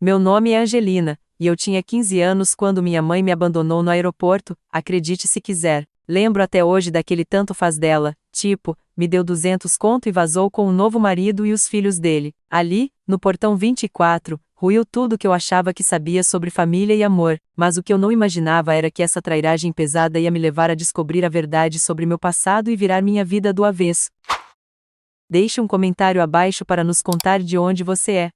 Meu nome é Angelina, e eu tinha 15 anos quando minha mãe me abandonou no aeroporto, acredite se quiser. Lembro até hoje daquele tanto faz dela, tipo, me deu 200 conto e vazou com o novo marido e os filhos dele. Ali, no portão 24, ruiu tudo que eu achava que sabia sobre família e amor, mas o que eu não imaginava era que essa trairagem pesada ia me levar a descobrir a verdade sobre meu passado e virar minha vida do avesso. Deixe um comentário abaixo para nos contar de onde você é.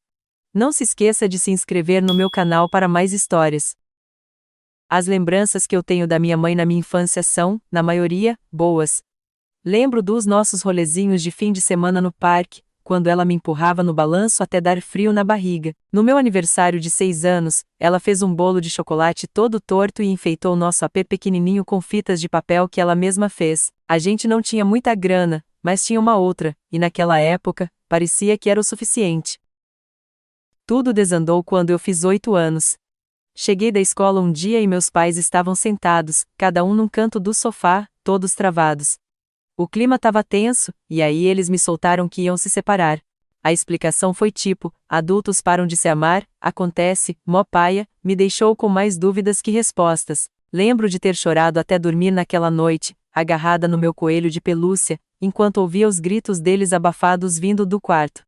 Não se esqueça de se inscrever no meu canal para mais histórias. As lembranças que eu tenho da minha mãe na minha infância são, na maioria, boas. Lembro dos nossos rolezinhos de fim de semana no parque, quando ela me empurrava no balanço até dar frio na barriga. No meu aniversário de 6 anos, ela fez um bolo de chocolate todo torto e enfeitou nosso apê pequenininho com fitas de papel que ela mesma fez. A gente não tinha muita grana, mas tinha uma outra, e naquela época, parecia que era o suficiente. Tudo desandou quando eu fiz 8 anos. Cheguei da escola um dia e meus pais estavam sentados, cada um num canto do sofá, todos travados. O clima estava tenso, e aí eles me soltaram que iam se separar. A explicação foi tipo, adultos param de se amar, acontece, mó paia, me deixou com mais dúvidas que respostas. Lembro de ter chorado até dormir naquela noite, agarrada no meu coelho de pelúcia, enquanto ouvia os gritos deles abafados vindo do quarto.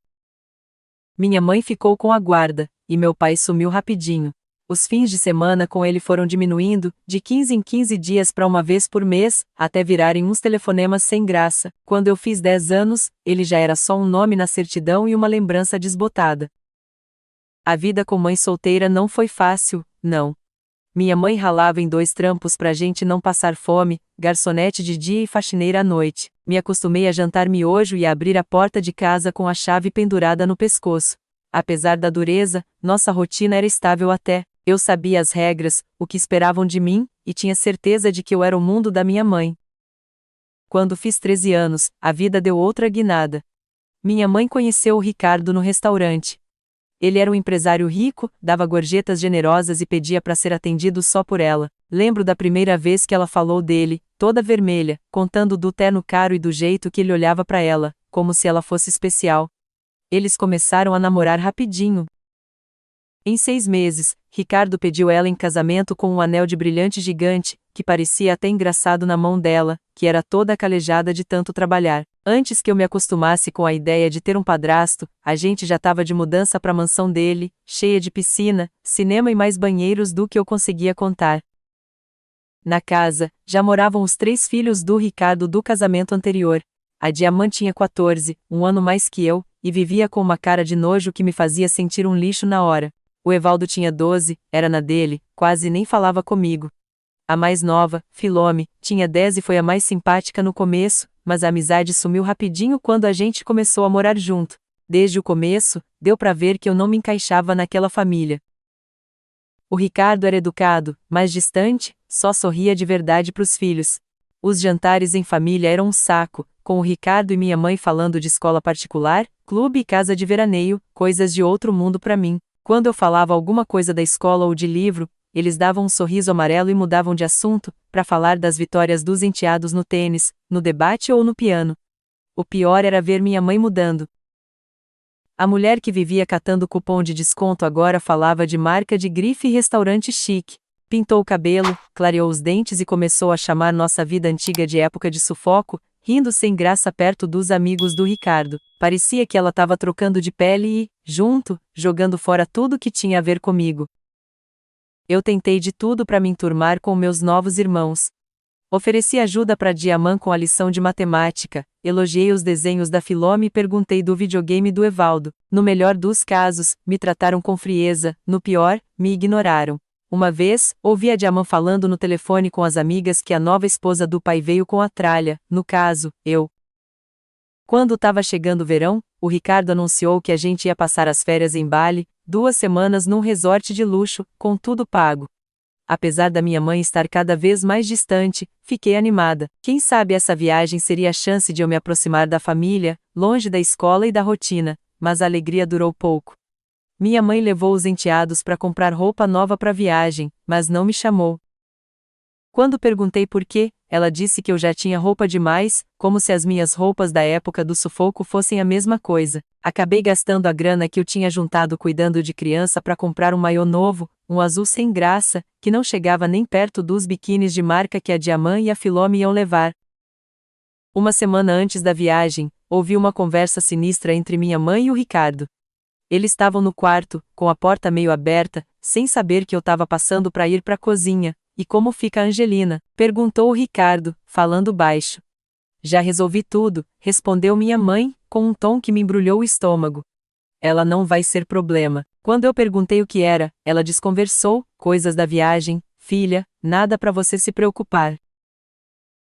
Minha mãe ficou com a guarda, e meu pai sumiu rapidinho. Os fins de semana com ele foram diminuindo, de 15 em 15 dias para uma vez por mês, até virarem uns telefonemas sem graça. Quando eu fiz 10 anos, ele já era só um nome na certidão e uma lembrança desbotada. A vida com mãe solteira não foi fácil, não. Minha mãe ralava em 2 trampos pra gente não passar fome, garçonete de dia e faxineira à noite. Me acostumei a jantar miojo e a abrir a porta de casa com a chave pendurada no pescoço. Apesar da dureza, nossa rotina era estável até. Eu sabia as regras, o que esperavam de mim, e tinha certeza de que eu era o mundo da minha mãe. Quando fiz 13 anos, a vida deu outra guinada. Minha mãe conheceu o Ricardo no restaurante. Ele era um empresário rico, dava gorjetas generosas e pedia para ser atendido só por ela. Lembro da primeira vez que ela falou dele, toda vermelha, contando do terno caro e do jeito que ele olhava para ela, como se ela fosse especial. Eles começaram a namorar rapidinho. Em 6 meses, Ricardo pediu ela em casamento com um anel de brilhante gigante, que parecia até engraçado na mão dela, que era toda calejada de tanto trabalhar. Antes que eu me acostumasse com a ideia de ter um padrasto, a gente já estava de mudança para a mansão dele, cheia de piscina, cinema e mais banheiros do que eu conseguia contar. Na casa, já moravam os 3 filhos do Ricardo do casamento anterior. A Diamante tinha 14, um ano mais que eu, e vivia com uma cara de nojo que me fazia sentir um lixo na hora. O Evaldo tinha 12, era na dele, quase nem falava comigo. A mais nova, Filome, tinha 10 e foi a mais simpática no começo, mas a amizade sumiu rapidinho quando a gente começou a morar junto. Desde o começo, deu pra ver que eu não me encaixava naquela família. O Ricardo era educado, mas distante, só sorria de verdade pros filhos. Os jantares em família eram um saco, com o Ricardo e minha mãe falando de escola particular, clube e casa de veraneio, coisas de outro mundo pra mim. Quando eu falava alguma coisa da escola ou de livro, eles davam um sorriso amarelo e mudavam de assunto, para falar das vitórias dos enteados no tênis, no debate ou no piano. O pior era ver minha mãe mudando. A mulher que vivia catando cupom de desconto agora falava de marca de grife e restaurante chique. Pintou o cabelo, clareou os dentes e começou a chamar nossa vida antiga de época de sufoco, rindo sem graça perto dos amigos do Ricardo. Parecia que ela estava trocando de pele e, junto, jogando fora tudo que tinha a ver comigo. Eu tentei de tudo para me enturmar com meus novos irmãos. Ofereci ajuda para Diamant com a lição de matemática, elogiei os desenhos da Filome e perguntei do videogame do Evaldo. No melhor dos casos, me trataram com frieza, no pior, me ignoraram. Uma vez, ouvi a Diamant falando no telefone com as amigas que a nova esposa do pai veio com a tralha, no caso, eu. Quando estava chegando o verão, o Ricardo anunciou que a gente ia passar as férias em Bali, 2 semanas num resort de luxo, com tudo pago. Apesar da minha mãe estar cada vez mais distante, fiquei animada. Quem sabe essa viagem seria a chance de eu me aproximar da família, longe da escola e da rotina, mas a alegria durou pouco. Minha mãe levou os enteados para comprar roupa nova para a viagem, mas não me chamou. Quando perguntei por quê, ela disse que eu já tinha roupa demais, como se as minhas roupas da época do sufoco fossem a mesma coisa. Acabei gastando a grana que eu tinha juntado cuidando de criança para comprar um maiô novo, um azul sem graça, que não chegava nem perto dos biquínis de marca que a Diamant e a Filó me iam levar. Uma semana antes da viagem, ouvi uma conversa sinistra entre minha mãe e o Ricardo. Eles estavam no quarto, com a porta meio aberta, sem saber que eu estava passando para ir para a cozinha. E como fica a Angelina? Perguntou o Ricardo, falando baixo. Já resolvi tudo, respondeu minha mãe, com um tom que me embrulhou o estômago. Ela não vai ser problema. Quando eu perguntei o que era, ela desconversou, coisas da viagem, filha, nada para você se preocupar.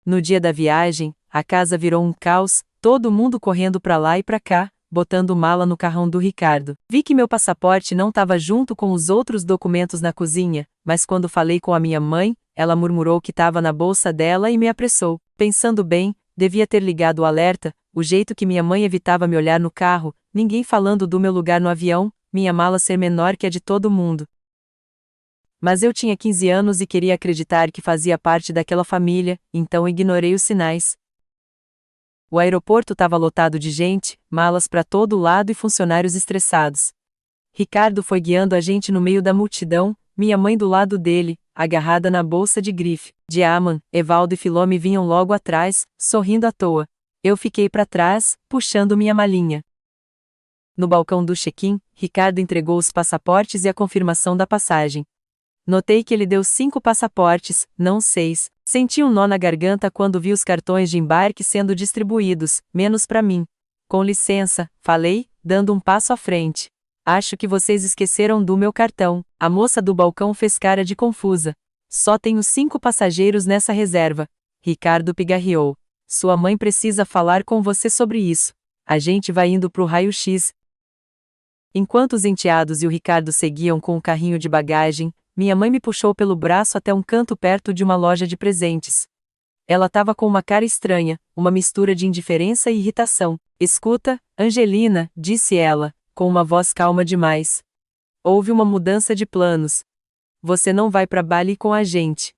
No dia da viagem, a casa virou um caos, todo mundo correndo para lá e para cá, botando mala no carrão do Ricardo. Vi que meu passaporte não estava junto com os outros documentos na cozinha, mas quando falei com a minha mãe, ela murmurou que estava na bolsa dela e me apressou. Pensando bem, devia ter ligado o alerta, o jeito que minha mãe evitava me olhar no carro, ninguém falando do meu lugar no avião, minha mala ser menor que a de todo mundo. Mas eu tinha 15 anos e queria acreditar que fazia parte daquela família, então ignorei os sinais. O aeroporto estava lotado de gente, malas para todo lado e funcionários estressados. Ricardo foi guiando a gente no meio da multidão, minha mãe do lado dele, agarrada na bolsa de grife. Diamant, Evaldo e Filó me vinham logo atrás, sorrindo à toa. Eu fiquei para trás, puxando minha malinha. No balcão do check-in, Ricardo entregou os passaportes e a confirmação da passagem. Notei que ele deu 5 passaportes, não 6. Senti um nó na garganta quando vi os cartões de embarque sendo distribuídos, menos para mim. Com licença, falei, dando um passo à frente. Acho que vocês esqueceram do meu cartão. A moça do balcão fez cara de confusa. Só tenho 5 passageiros nessa reserva. Ricardo pigarreou. Sua mãe precisa falar com você sobre isso. A gente vai indo pro raio-x. Enquanto os enteados e o Ricardo seguiam com o carrinho de bagagem, minha mãe me puxou pelo braço até um canto perto de uma loja de presentes. Ela estava com uma cara estranha, uma mistura de indiferença e irritação. Escuta, Angelina, disse ela, com uma voz calma demais. Houve uma mudança de planos. Você não vai para Bali com a gente.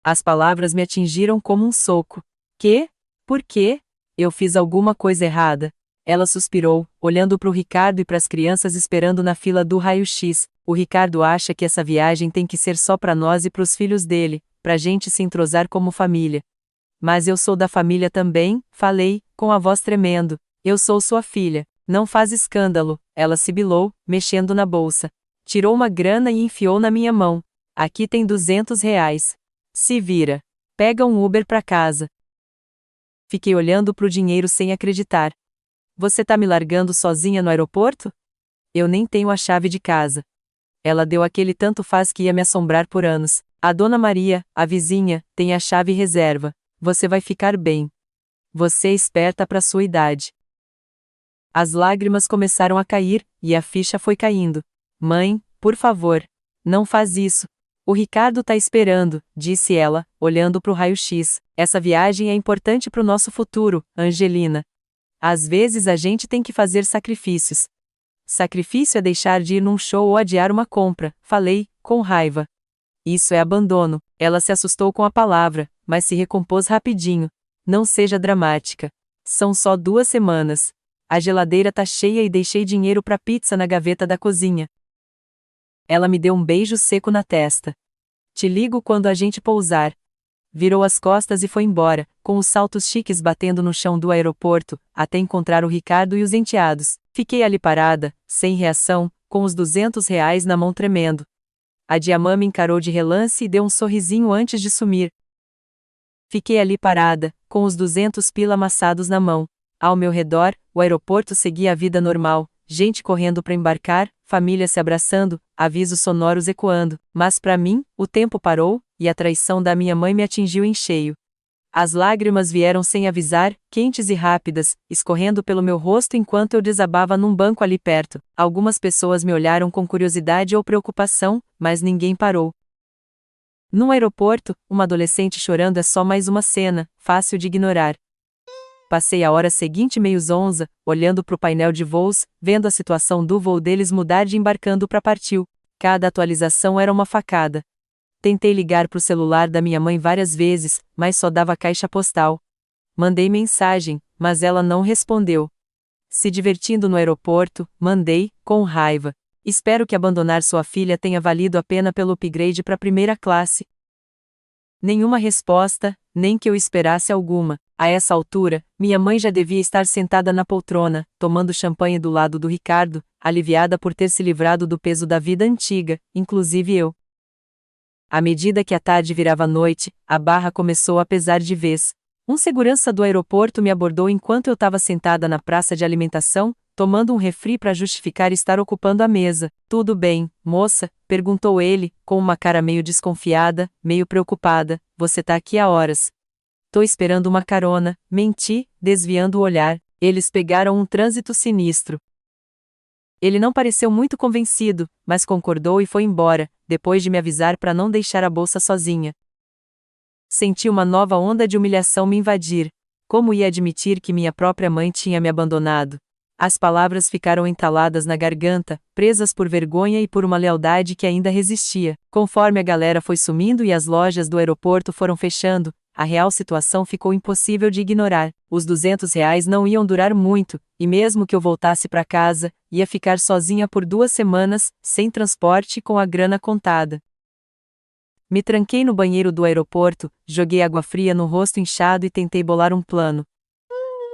As palavras me atingiram como um soco. Quê? Por quê? Eu fiz alguma coisa errada. Ela suspirou, olhando para o Ricardo e para as crianças esperando na fila do raio-x. O Ricardo acha que essa viagem tem que ser só para nós e para os filhos dele, pra gente se entrosar como família. Mas eu sou da família também, falei, com a voz tremendo. Eu sou sua filha. Não faz escândalo, ela sibilou, mexendo na bolsa. Tirou uma grana e enfiou na minha mão. Aqui tem R$ 200. Se vira. Pega um Uber pra casa. Fiquei olhando pro dinheiro sem acreditar. Você tá me largando sozinha no aeroporto? Eu nem tenho a chave de casa. Ela deu aquele tanto faz que ia me assombrar por anos. A Dona Maria, a vizinha, tem a chave reserva. Você vai ficar bem. Você é esperta pra sua idade. As lágrimas começaram a cair, e a ficha foi caindo. Mãe, por favor, não faz isso. O Ricardo tá esperando, disse ela, olhando pro raio-x. Essa viagem é importante pro nosso futuro, Angelina. Às vezes a gente tem que fazer sacrifícios. Sacrifício é deixar de ir num show ou adiar uma compra, falei, com raiva. Isso é abandono. Ela se assustou com a palavra, mas se recompôs rapidinho. Não seja dramática. São só 2 semanas. A geladeira tá cheia e deixei dinheiro pra pizza na gaveta da cozinha. Ela me deu um beijo seco na testa. Te ligo quando a gente pousar. Virou as costas e foi embora, com os saltos chiques batendo no chão do aeroporto, até encontrar o Ricardo e os enteados. Fiquei ali parada, sem reação, com os R$ 200 na mão tremendo. A Diamant me encarou de relance e deu um sorrisinho antes de sumir. Fiquei ali parada, com os 200 pila amassados na mão. Ao meu redor, o aeroporto seguia a vida normal, gente correndo para embarcar, família se abraçando, avisos sonoros ecoando, mas para mim, o tempo parou, e a traição da minha mãe me atingiu em cheio. As lágrimas vieram sem avisar, quentes e rápidas, escorrendo pelo meu rosto enquanto eu desabava num banco ali perto. Algumas pessoas me olharam com curiosidade ou preocupação, mas ninguém parou. No aeroporto, uma adolescente chorando é só mais uma cena, fácil de ignorar. Passei a hora seguinte meio zonza, olhando pro painel de voos, vendo a situação do voo deles mudar de embarcando para partiu. Cada atualização era uma facada. Tentei ligar pro celular da minha mãe várias vezes, mas só dava caixa postal. Mandei mensagem, mas ela não respondeu. Se divertindo no aeroporto, mandei, com raiva. Espero que abandonar sua filha tenha valido a pena pelo upgrade para primeira classe. Nenhuma resposta, nem que eu esperasse alguma. A essa altura, minha mãe já devia estar sentada na poltrona, tomando champanhe do lado do Ricardo, aliviada por ter se livrado do peso da vida antiga, inclusive eu. À medida que a tarde virava noite, a barra começou a pesar de vez. Um segurança do aeroporto me abordou enquanto eu estava sentada na praça de alimentação, tomando um refri para justificar estar ocupando a mesa. Tudo bem, moça? Perguntou ele, com uma cara meio desconfiada, meio preocupada. Você tá aqui há horas. Tô esperando uma carona, menti, desviando o olhar. Eles pegaram um trânsito sinistro. Ele não pareceu muito convencido, mas concordou e foi embora, depois de me avisar para não deixar a bolsa sozinha. Senti uma nova onda de humilhação me invadir. Como ia admitir que minha própria mãe tinha me abandonado? As palavras ficaram entaladas na garganta, presas por vergonha e por uma lealdade que ainda resistia. Conforme a galera foi sumindo e as lojas do aeroporto foram fechando, a real situação ficou impossível de ignorar. Os R$ 200 não iam durar muito, e mesmo que eu voltasse para casa, ia ficar sozinha por 2 semanas, sem transporte e com a grana contada. Me tranquei no banheiro do aeroporto, joguei água fria no rosto inchado e tentei bolar um plano.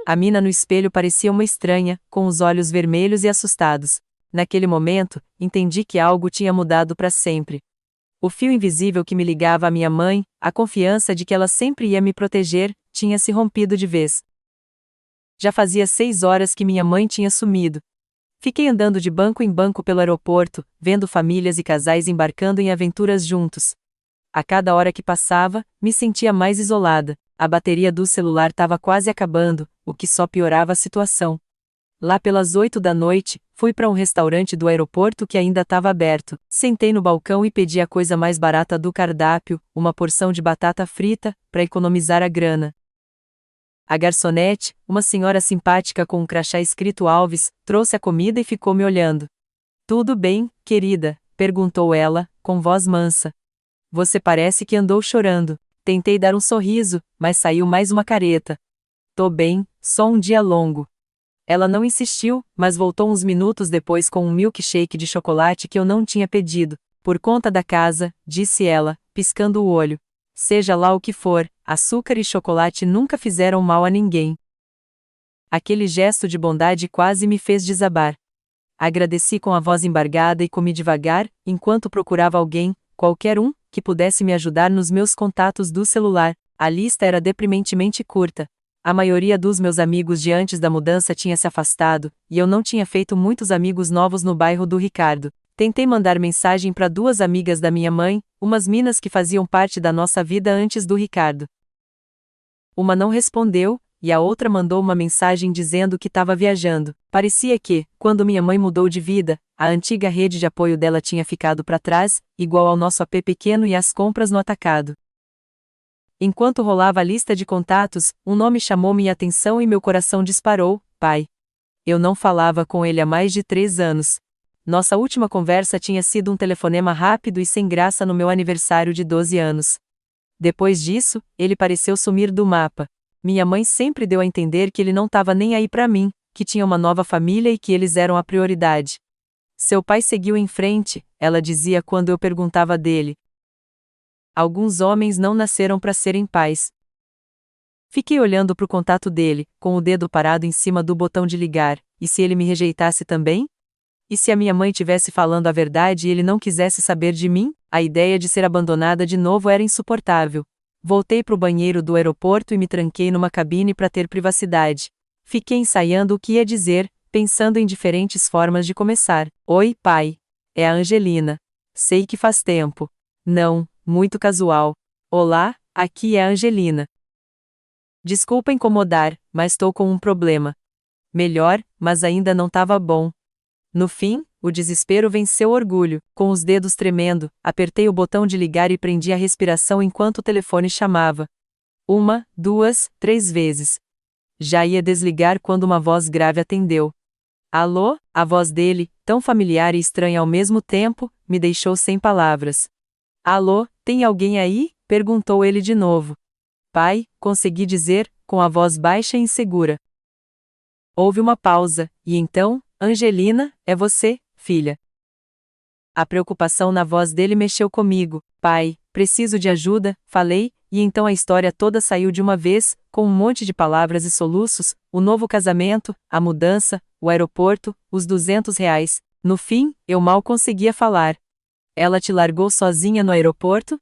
A mina no espelho parecia uma estranha, com os olhos vermelhos e assustados. Naquele momento, entendi que algo tinha mudado para sempre. O fio invisível que me ligava à minha mãe, a confiança de que ela sempre ia me proteger, tinha se rompido de vez. Já fazia 6 horas que minha mãe tinha sumido. Fiquei andando de banco em banco pelo aeroporto, vendo famílias e casais embarcando em aventuras juntos. A cada hora que passava, me sentia mais isolada. A bateria do celular estava quase acabando, o que só piorava a situação. Lá pelas 8 da noite, fui para um restaurante do aeroporto que ainda estava aberto. Sentei no balcão e pedi a coisa mais barata do cardápio, uma porção de batata frita, para economizar a grana. A garçonete, uma senhora simpática com um crachá escrito Alves, trouxe a comida e ficou me olhando. Tudo bem, querida? Perguntou ela, com voz mansa. Você parece que andou chorando. Tentei dar um sorriso, mas saiu mais uma careta. Tô bem, só um dia longo. Ela não insistiu, mas voltou uns minutos depois com um milkshake de chocolate que eu não tinha pedido. Por conta da casa, disse ela, piscando o olho. Seja lá o que for, açúcar e chocolate nunca fizeram mal a ninguém. Aquele gesto de bondade quase me fez desabar. Agradeci com a voz embargada e comi devagar, enquanto procurava alguém, qualquer um, que pudesse me ajudar nos meus contatos do celular. A lista era deprimentemente curta. A maioria dos meus amigos de antes da mudança tinha se afastado, e eu não tinha feito muitos amigos novos no bairro do Ricardo. Tentei mandar mensagem para 2 amigas da minha mãe, umas minas que faziam parte da nossa vida antes do Ricardo. Uma não respondeu, e a outra mandou uma mensagem dizendo que estava viajando. Parecia que, quando minha mãe mudou de vida, a antiga rede de apoio dela tinha ficado para trás, igual ao nosso AP pequeno e às compras no atacado. Enquanto rolava a lista de contatos, um nome chamou minha atenção e meu coração disparou: pai. Eu não falava com ele há mais de 3 anos. Nossa última conversa tinha sido um telefonema rápido e sem graça no meu aniversário de 12 anos. Depois disso, ele pareceu sumir do mapa. Minha mãe sempre deu a entender que ele não estava nem aí para mim, que tinha uma nova família e que eles eram a prioridade. Seu pai seguiu em frente, ela dizia quando eu perguntava dele. Alguns homens não nasceram para serem pais. Fiquei olhando para o contato dele, com o dedo parado em cima do botão de ligar, e se ele me rejeitasse também? E se a minha mãe tivesse falando a verdade e ele não quisesse saber de mim? A ideia de ser abandonada de novo era insuportável. Voltei para o banheiro do aeroporto e me tranquei numa cabine para ter privacidade. Fiquei ensaiando o que ia dizer, pensando em diferentes formas de começar. Oi, pai. É a Angelina. Sei que faz tempo. Não, muito casual. Olá, aqui é a Angelina. Desculpa incomodar, mas estou com um problema. Melhor, mas ainda não estava bom. No fim, o desespero venceu o orgulho. Com os dedos tremendo, apertei o botão de ligar e prendi a respiração enquanto o telefone chamava. 1, 2, 3 vezes. Já ia desligar quando uma voz grave atendeu. Alô? A voz dele, tão familiar e estranha ao mesmo tempo, me deixou sem palavras. Alô, tem alguém aí? Perguntou ele de novo. Pai, consegui dizer, com a voz baixa e insegura. Houve uma pausa, e então, Angelina, é você, filha. A preocupação na voz dele mexeu comigo. Pai, preciso de ajuda, falei, e então a história toda saiu de uma vez, com um monte de palavras e soluços, o novo casamento, a mudança, o aeroporto, os R$ 200. No fim, eu mal conseguia falar. Ela te largou sozinha no aeroporto?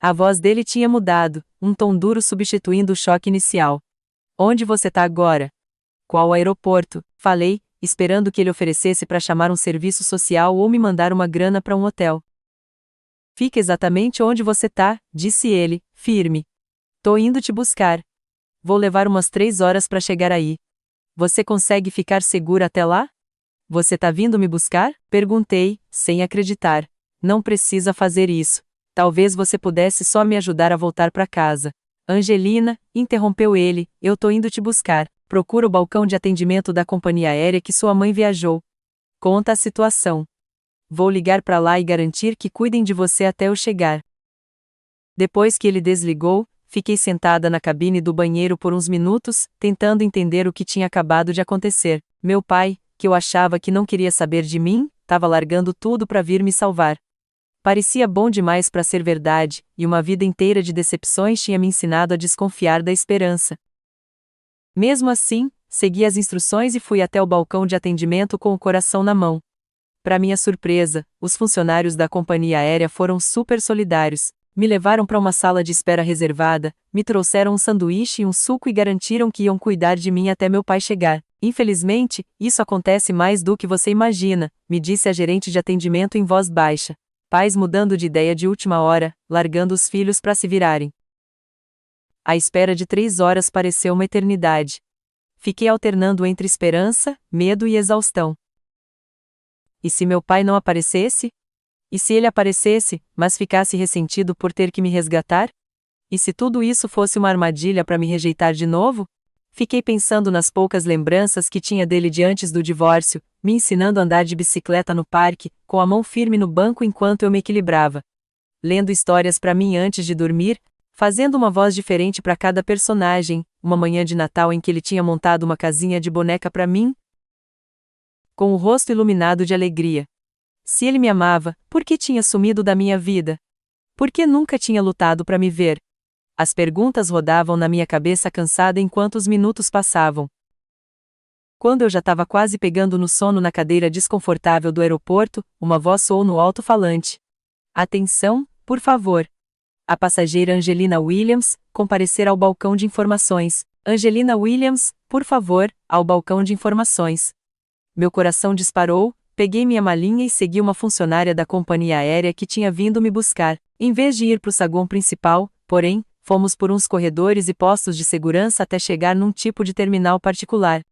A voz dele tinha mudado, um tom duro substituindo o choque inicial. Onde você tá agora? Qual aeroporto? Falei, esperando que ele oferecesse para chamar um serviço social ou me mandar uma grana para um hotel. Fica exatamente onde você tá, disse ele, firme. Tô indo te buscar. Vou levar umas 3 horas para chegar aí. Você consegue ficar segura até lá? Você tá vindo me buscar? Perguntei, sem acreditar. Não precisa fazer isso. Talvez você pudesse só me ajudar a voltar para casa. Angelina, interrompeu ele, eu tô indo te buscar. Procura o balcão de atendimento da companhia aérea que sua mãe viajou. Conta a situação. Vou ligar para lá e garantir que cuidem de você até eu chegar. Depois que ele desligou, fiquei sentada na cabine do banheiro por uns minutos, tentando entender o que tinha acabado de acontecer. Meu pai, que eu achava que não queria saber de mim, estava largando tudo para vir me salvar. Parecia bom demais para ser verdade, e uma vida inteira de decepções tinha me ensinado a desconfiar da esperança. Mesmo assim, segui as instruções e fui até o balcão de atendimento com o coração na mão. Para minha surpresa, os funcionários da companhia aérea foram super solidários. Me levaram para uma sala de espera reservada, me trouxeram um sanduíche e um suco e garantiram que iam cuidar de mim até meu pai chegar. Infelizmente, isso acontece mais do que você imagina, me disse a gerente de atendimento em voz baixa. Pais mudando de ideia de última hora, largando os filhos para se virarem. A espera de 3 horas pareceu uma eternidade. Fiquei alternando entre esperança, medo e exaustão. E se meu pai não aparecesse? E se ele aparecesse, mas ficasse ressentido por ter que me resgatar? E se tudo isso fosse uma armadilha para me rejeitar de novo? Fiquei pensando nas poucas lembranças que tinha dele de antes do divórcio, me ensinando a andar de bicicleta no parque, com a mão firme no banco enquanto eu me equilibrava. Lendo histórias para mim antes de dormir, fazendo uma voz diferente para cada personagem, uma manhã de Natal em que ele tinha montado uma casinha de boneca para mim, com o rosto iluminado de alegria. Se ele me amava, por que tinha sumido da minha vida? Por que nunca tinha lutado para me ver? As perguntas rodavam na minha cabeça cansada enquanto os minutos passavam. Quando eu já estava quase pegando no sono na cadeira desconfortável do aeroporto, uma voz soou no alto-falante. Atenção, por favor. A passageira Angelina Williams, comparecer ao balcão de informações. Angelina Williams, por favor, ao balcão de informações. Meu coração disparou, peguei minha malinha e segui uma funcionária da companhia aérea que tinha vindo me buscar. Em vez de ir para o saguão principal, porém, fomos por uns corredores e postos de segurança até chegar num tipo de terminal particular.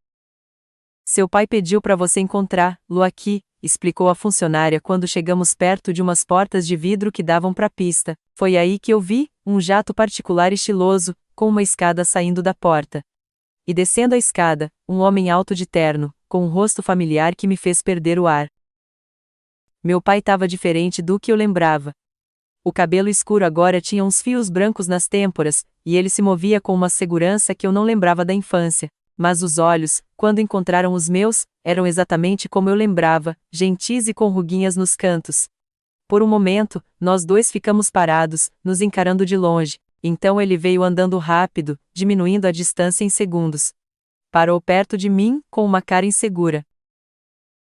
Seu pai pediu para você encontrá-lo aqui, explicou a funcionária quando chegamos perto de umas portas de vidro que davam para a pista. Foi aí que eu vi um jato particular estiloso, com uma escada saindo da porta. E descendo a escada, um homem alto de terno, com um rosto familiar que me fez perder o ar. Meu pai estava diferente do que eu lembrava. O cabelo escuro agora tinha uns fios brancos nas têmporas, e ele se movia com uma segurança que eu não lembrava da infância. Mas os olhos, quando encontraram os meus, eram exatamente como eu lembrava, gentis e com ruguinhas nos cantos. Por um momento, nós dois ficamos parados, nos encarando de longe. Então ele veio andando rápido, diminuindo a distância em segundos. Parou perto de mim, com uma cara insegura.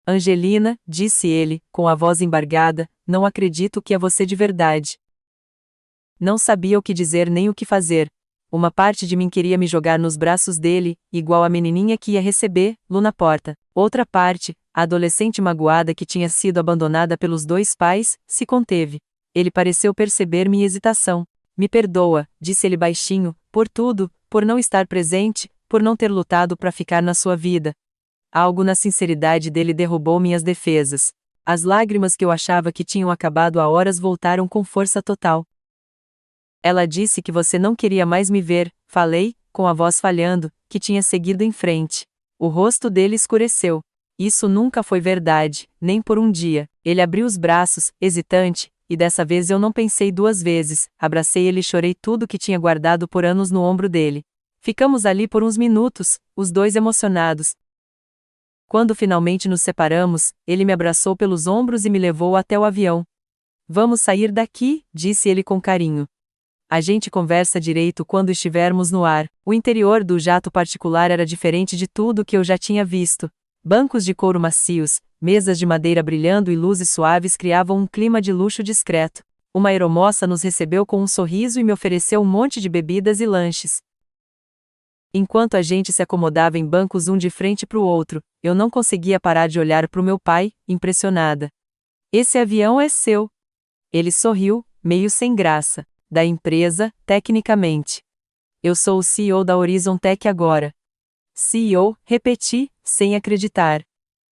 Angelina, disse ele, com a voz embargada, não acredito que é você de verdade. Não sabia o que dizer nem o que fazer. Uma parte de mim queria me jogar nos braços dele, igual a menininha que ia recebê-lo na porta. Outra parte, a adolescente magoada que tinha sido abandonada pelos 2 pais, se conteve. Ele pareceu perceber minha hesitação. Me perdoa, disse ele baixinho, por tudo, por não estar presente, por não ter lutado para ficar na sua vida. Algo na sinceridade dele derrubou minhas defesas. As lágrimas que eu achava que tinham acabado há horas voltaram com força total. Ela disse que você não queria mais me ver, falei, com a voz falhando, que tinha seguido em frente. O rosto dele escureceu. Isso nunca foi verdade, nem por um dia. Ele abriu os braços, hesitante, e dessa vez eu não pensei duas vezes, abracei ele e chorei tudo que tinha guardado por anos no ombro dele. Ficamos ali por uns minutos, os dois emocionados. Quando finalmente nos separamos, ele me abraçou pelos ombros e me levou até o avião. Vamos sair daqui, disse ele com carinho. A gente conversa direito quando estivermos no ar. O interior do jato particular era diferente de tudo que eu já tinha visto. Bancos de couro macios, mesas de madeira brilhando e luzes suaves criavam um clima de luxo discreto. Uma aeromoça nos recebeu com um sorriso e me ofereceu um monte de bebidas e lanches. Enquanto a gente se acomodava em bancos um de frente para o outro, eu não conseguia parar de olhar para o meu pai, impressionada. Esse avião é seu. Ele sorriu, meio sem graça. Da empresa, tecnicamente. Eu sou o CEO da Horizon Tech agora. CEO, repeti, sem acreditar.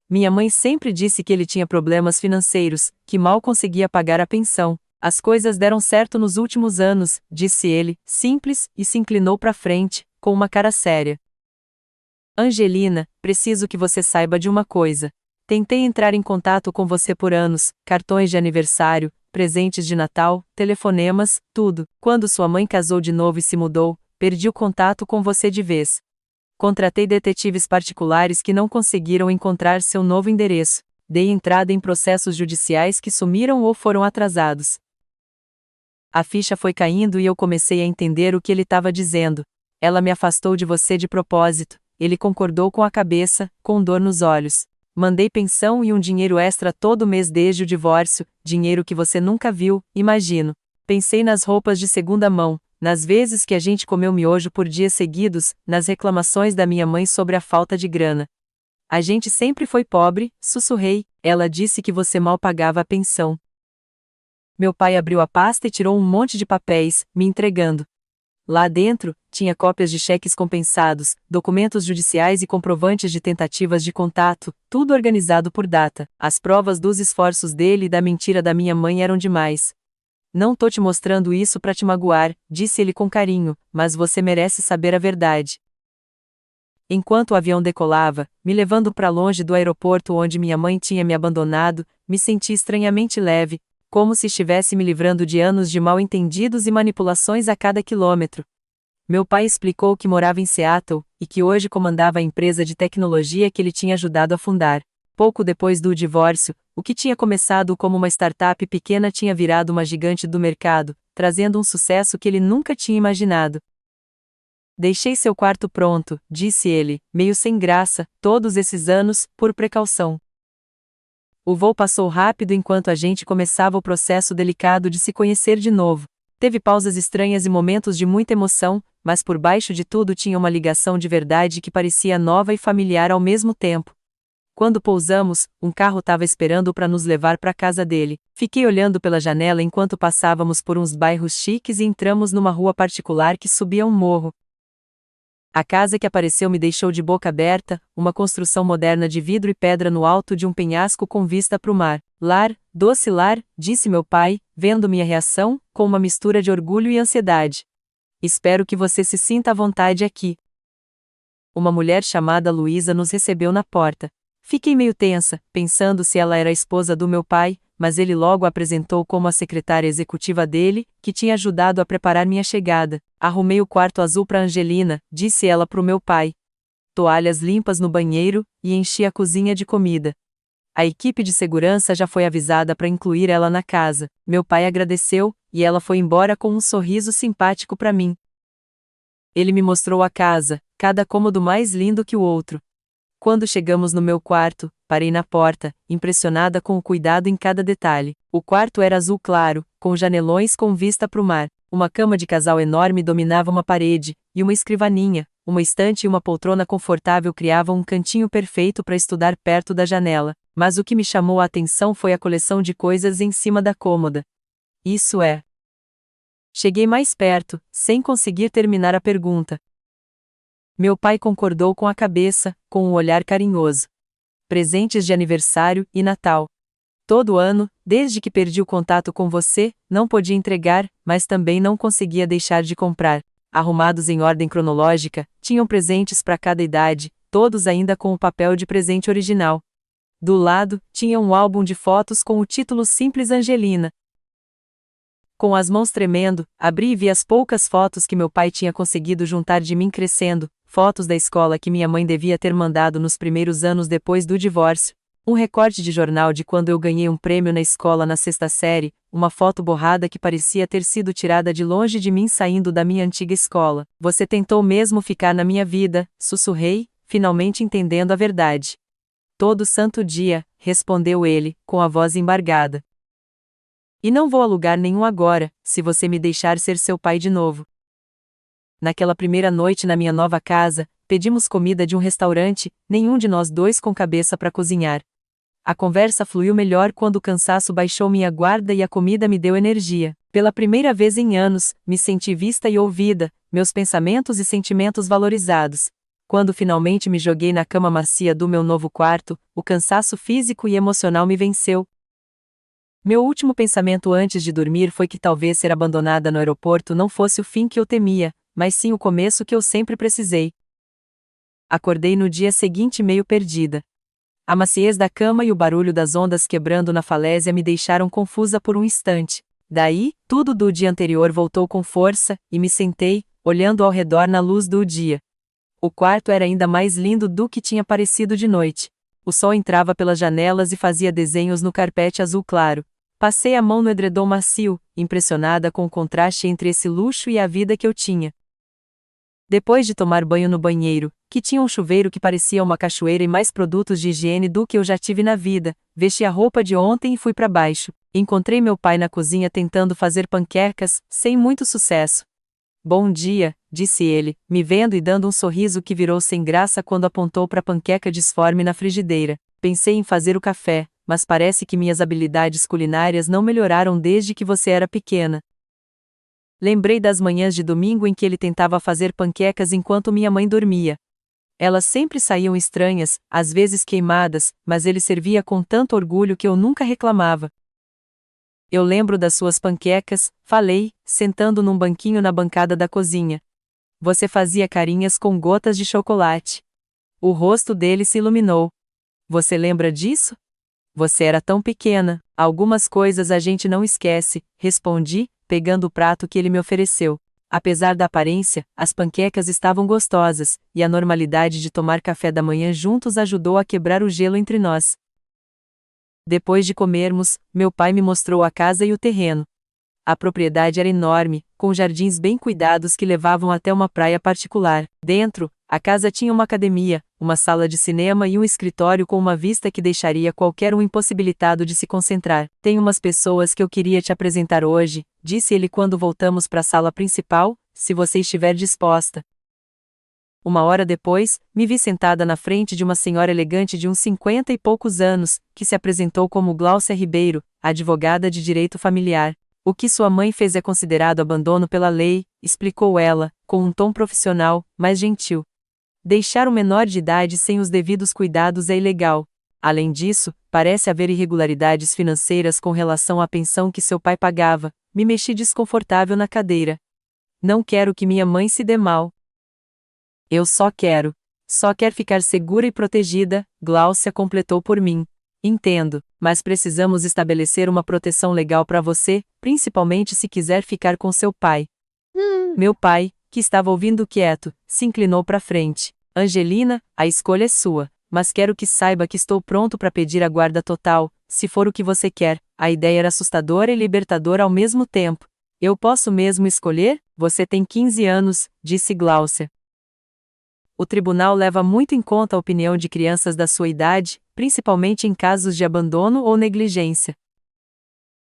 Minha mãe sempre disse que ele tinha problemas financeiros, que mal conseguia pagar a pensão. As coisas deram certo nos últimos anos, disse ele, simples, e se inclinou para frente, com uma cara séria. Angelina, preciso que você saiba de uma coisa. Tentei entrar em contato com você por anos, cartões de aniversário, presentes de Natal, telefonemas, tudo. Quando sua mãe casou de novo e se mudou, perdi o contato com você de vez. Contratei detetives particulares que não conseguiram encontrar seu novo endereço. Dei entrada em processos judiciais que sumiram ou foram atrasados. A ficha foi caindo e eu comecei a entender o que ele estava dizendo. Ela me afastou de você de propósito. Ele concordou com a cabeça, com dor nos olhos. Mandei pensão e um dinheiro extra todo mês desde o divórcio, dinheiro que você nunca viu, imagino. Pensei nas roupas de segunda mão, nas vezes que a gente comeu miojo por dias seguidos, nas reclamações da minha mãe sobre a falta de grana. A gente sempre foi pobre, sussurrei, ela disse que você mal pagava a pensão. Meu pai abriu a pasta e tirou um monte de papéis, me entregando. Lá dentro, tinha cópias de cheques compensados, documentos judiciais e comprovantes de tentativas de contato, tudo organizado por data. As provas dos esforços dele e da mentira da minha mãe eram demais. Não tô te mostrando isso pra te magoar, disse ele com carinho, mas você merece saber a verdade. Enquanto o avião decolava, me levando para longe do aeroporto onde minha mãe tinha me abandonado, me senti estranhamente leve, como se estivesse me livrando de anos de mal-entendidos e manipulações a cada quilômetro. Meu pai explicou que morava em Seattle, e que hoje comandava a empresa de tecnologia que ele tinha ajudado a fundar. Pouco depois do divórcio, o que tinha começado como uma startup pequena tinha virado uma gigante do mercado, trazendo um sucesso que ele nunca tinha imaginado. Deixei seu quarto pronto, disse ele, meio sem graça, todos esses anos, por precaução. O voo passou rápido enquanto a gente começava o processo delicado de se conhecer de novo. Teve pausas estranhas e momentos de muita emoção, mas por baixo de tudo tinha uma ligação de verdade que parecia nova e familiar ao mesmo tempo. Quando pousamos, um carro estava esperando para nos levar para a casa dele. Fiquei olhando pela janela enquanto passávamos por uns bairros chiques e entramos numa rua particular que subia um morro. A casa que apareceu me deixou de boca aberta, uma construção moderna de vidro e pedra no alto de um penhasco com vista para o mar. Lar, doce lar, disse meu pai, vendo minha reação, com uma mistura de orgulho e ansiedade. Espero que você se sinta à vontade aqui. Uma mulher chamada Luísa nos recebeu na porta. Fiquei meio tensa, pensando se ela era a esposa do meu pai, mas ele logo a apresentou como a secretária executiva dele, que tinha ajudado a preparar minha chegada. Arrumei o quarto azul para Angelina, disse ela para o meu pai. Toalhas limpas no banheiro, e enchi a cozinha de comida. A equipe de segurança já foi avisada para incluir ela na casa. Meu pai agradeceu, e ela foi embora com um sorriso simpático para mim. Ele me mostrou a casa, cada cômodo mais lindo que o outro. Quando chegamos no meu quarto, parei na porta, impressionada com o cuidado em cada detalhe. O quarto era azul claro, com janelões com vista para o mar. Uma cama de casal enorme dominava uma parede, e uma escrivaninha, uma estante e uma poltrona confortável criavam um cantinho perfeito para estudar perto da janela. Mas o que me chamou a atenção foi a coleção de coisas em cima da cômoda. Isso é. Cheguei mais perto, sem conseguir terminar a pergunta. Meu pai concordou com a cabeça, com um olhar carinhoso. Presentes de aniversário e Natal. Todo ano, desde que perdi o contato com você, não podia entregar, mas também não conseguia deixar de comprar. Arrumados em ordem cronológica, tinham presentes para cada idade, todos ainda com o papel de presente original. Do lado, tinha um álbum de fotos com o título Simples Angelina. Com as mãos tremendo, abri e vi as poucas fotos que meu pai tinha conseguido juntar de mim crescendo, fotos da escola que minha mãe devia ter mandado nos primeiros anos depois do divórcio. Um recorte de jornal de quando eu ganhei um prêmio na escola na sexta série, uma foto borrada que parecia ter sido tirada de longe de mim saindo da minha antiga escola. Você tentou mesmo ficar na minha vida, sussurrei, finalmente entendendo a verdade. Todo santo dia, respondeu ele, com a voz embargada. E não vou a lugar nenhum agora, se você me deixar ser seu pai de novo. Naquela primeira noite na minha nova casa, pedimos comida de um restaurante, nenhum de nós dois com cabeça para cozinhar. A conversa fluiu melhor quando o cansaço baixou minha guarda e a comida me deu energia. Pela primeira vez em anos, me senti vista e ouvida, meus pensamentos e sentimentos valorizados. Quando finalmente me joguei na cama macia do meu novo quarto, o cansaço físico e emocional me venceu. Meu último pensamento antes de dormir foi que talvez ser abandonada no aeroporto não fosse o fim que eu temia, mas sim o começo que eu sempre precisei. Acordei no dia seguinte meio perdida. A maciez da cama e o barulho das ondas quebrando na falésia me deixaram confusa por um instante. Daí, tudo do dia anterior voltou com força, e me sentei, olhando ao redor na luz do dia. O quarto era ainda mais lindo do que tinha parecido de noite. O sol entrava pelas janelas e fazia desenhos no carpete azul claro. Passei a mão no edredom macio, impressionada com o contraste entre esse luxo e a vida que eu tinha. Depois de tomar banho no banheiro, que tinha um chuveiro que parecia uma cachoeira e mais produtos de higiene do que eu já tive na vida, vesti a roupa de ontem e fui para baixo. Encontrei meu pai na cozinha tentando fazer panquecas, sem muito sucesso. Bom dia, disse ele, me vendo e dando um sorriso que virou sem graça quando apontou para a panqueca disforme na frigideira. Pensei em fazer o café, mas parece que minhas habilidades culinárias não melhoraram desde que você era pequena. Lembrei das manhãs de domingo em que ele tentava fazer panquecas enquanto minha mãe dormia. Elas sempre saíam estranhas, às vezes queimadas, mas ele servia com tanto orgulho que eu nunca reclamava. Eu lembro das suas panquecas, falei, sentando num banquinho na bancada da cozinha. Você fazia carinhas com gotas de chocolate. O rosto dele se iluminou. Você lembra disso? Você era tão pequena, algumas coisas a gente não esquece, respondi, pegando o prato que ele me ofereceu. Apesar da aparência, as panquecas estavam gostosas, e a normalidade de tomar café da manhã juntos ajudou a quebrar o gelo entre nós. Depois de comermos, meu pai me mostrou a casa e o terreno. A propriedade era enorme, com jardins bem cuidados que levavam até uma praia particular. Dentro, a casa tinha uma academia, uma sala de cinema e um escritório com uma vista que deixaria qualquer um impossibilitado de se concentrar. Tem umas pessoas que eu queria te apresentar hoje, disse ele quando voltamos para a sala principal, se você estiver disposta. Uma hora depois, me vi sentada na frente de uma senhora elegante de uns 50 e poucos anos, que se apresentou como Gláucia Ribeiro, advogada de direito familiar. O que sua mãe fez é considerado abandono pela lei, explicou ela, com um tom profissional, mas gentil. Deixar um menor de idade sem os devidos cuidados é ilegal. Além disso, parece haver irregularidades financeiras com relação à pensão que seu pai pagava. Me mexi desconfortável na cadeira. Não quero que minha mãe se dê mal. Eu só quero ficar segura e protegida, Gláucia completou por mim. Entendo, mas precisamos estabelecer uma proteção legal para você, principalmente se quiser ficar com seu pai. Meu pai, que estava ouvindo quieto, se inclinou para frente. Angelina, a escolha é sua, mas quero que saiba que estou pronto para pedir a guarda total, se for o que você quer. A ideia era assustadora e libertadora ao mesmo tempo. Eu posso mesmo escolher? Você tem 15 anos, disse Gláucia. O tribunal leva muito em conta a opinião de crianças da sua idade, principalmente em casos de abandono ou negligência.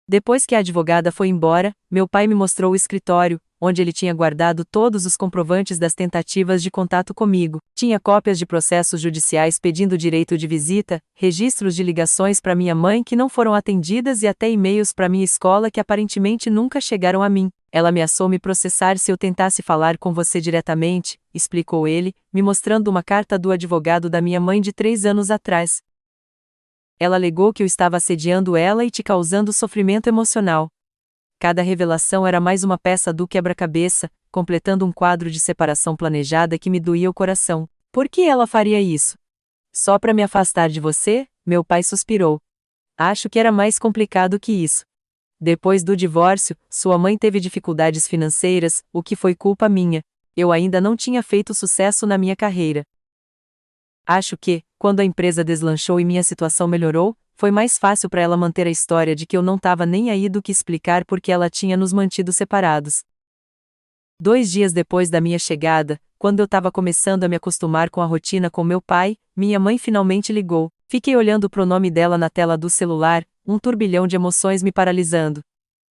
Depois que a advogada foi embora, meu pai me mostrou o escritório, onde ele tinha guardado todos os comprovantes das tentativas de contato comigo. Tinha cópias de processos judiciais pedindo direito de visita, registros de ligações para minha mãe que não foram atendidas e até e-mails para minha escola que aparentemente nunca chegaram a mim. Ela ameaçou me processar se eu tentasse falar com você diretamente, explicou ele, me mostrando uma carta do advogado da minha mãe de 3 anos atrás. Ela alegou que eu estava assediando ela e te causando sofrimento emocional. Cada revelação era mais uma peça do quebra-cabeça, completando um quadro de separação planejada que me doía o coração. Por que ela faria isso? Só para me afastar de você? Meu pai suspirou. Acho que era mais complicado que isso. Depois do divórcio, sua mãe teve dificuldades financeiras, o que foi culpa minha. Eu ainda não tinha feito sucesso na minha carreira. Acho que, quando a empresa deslanchou e minha situação melhorou, foi mais fácil para ela manter a história de que eu não estava nem aí do que explicar porque ela tinha nos mantido separados. 2 dias depois da minha chegada, quando eu estava começando a me acostumar com a rotina com meu pai, minha mãe finalmente ligou. Fiquei olhando pro nome dela na tela do celular, um turbilhão de emoções me paralisando.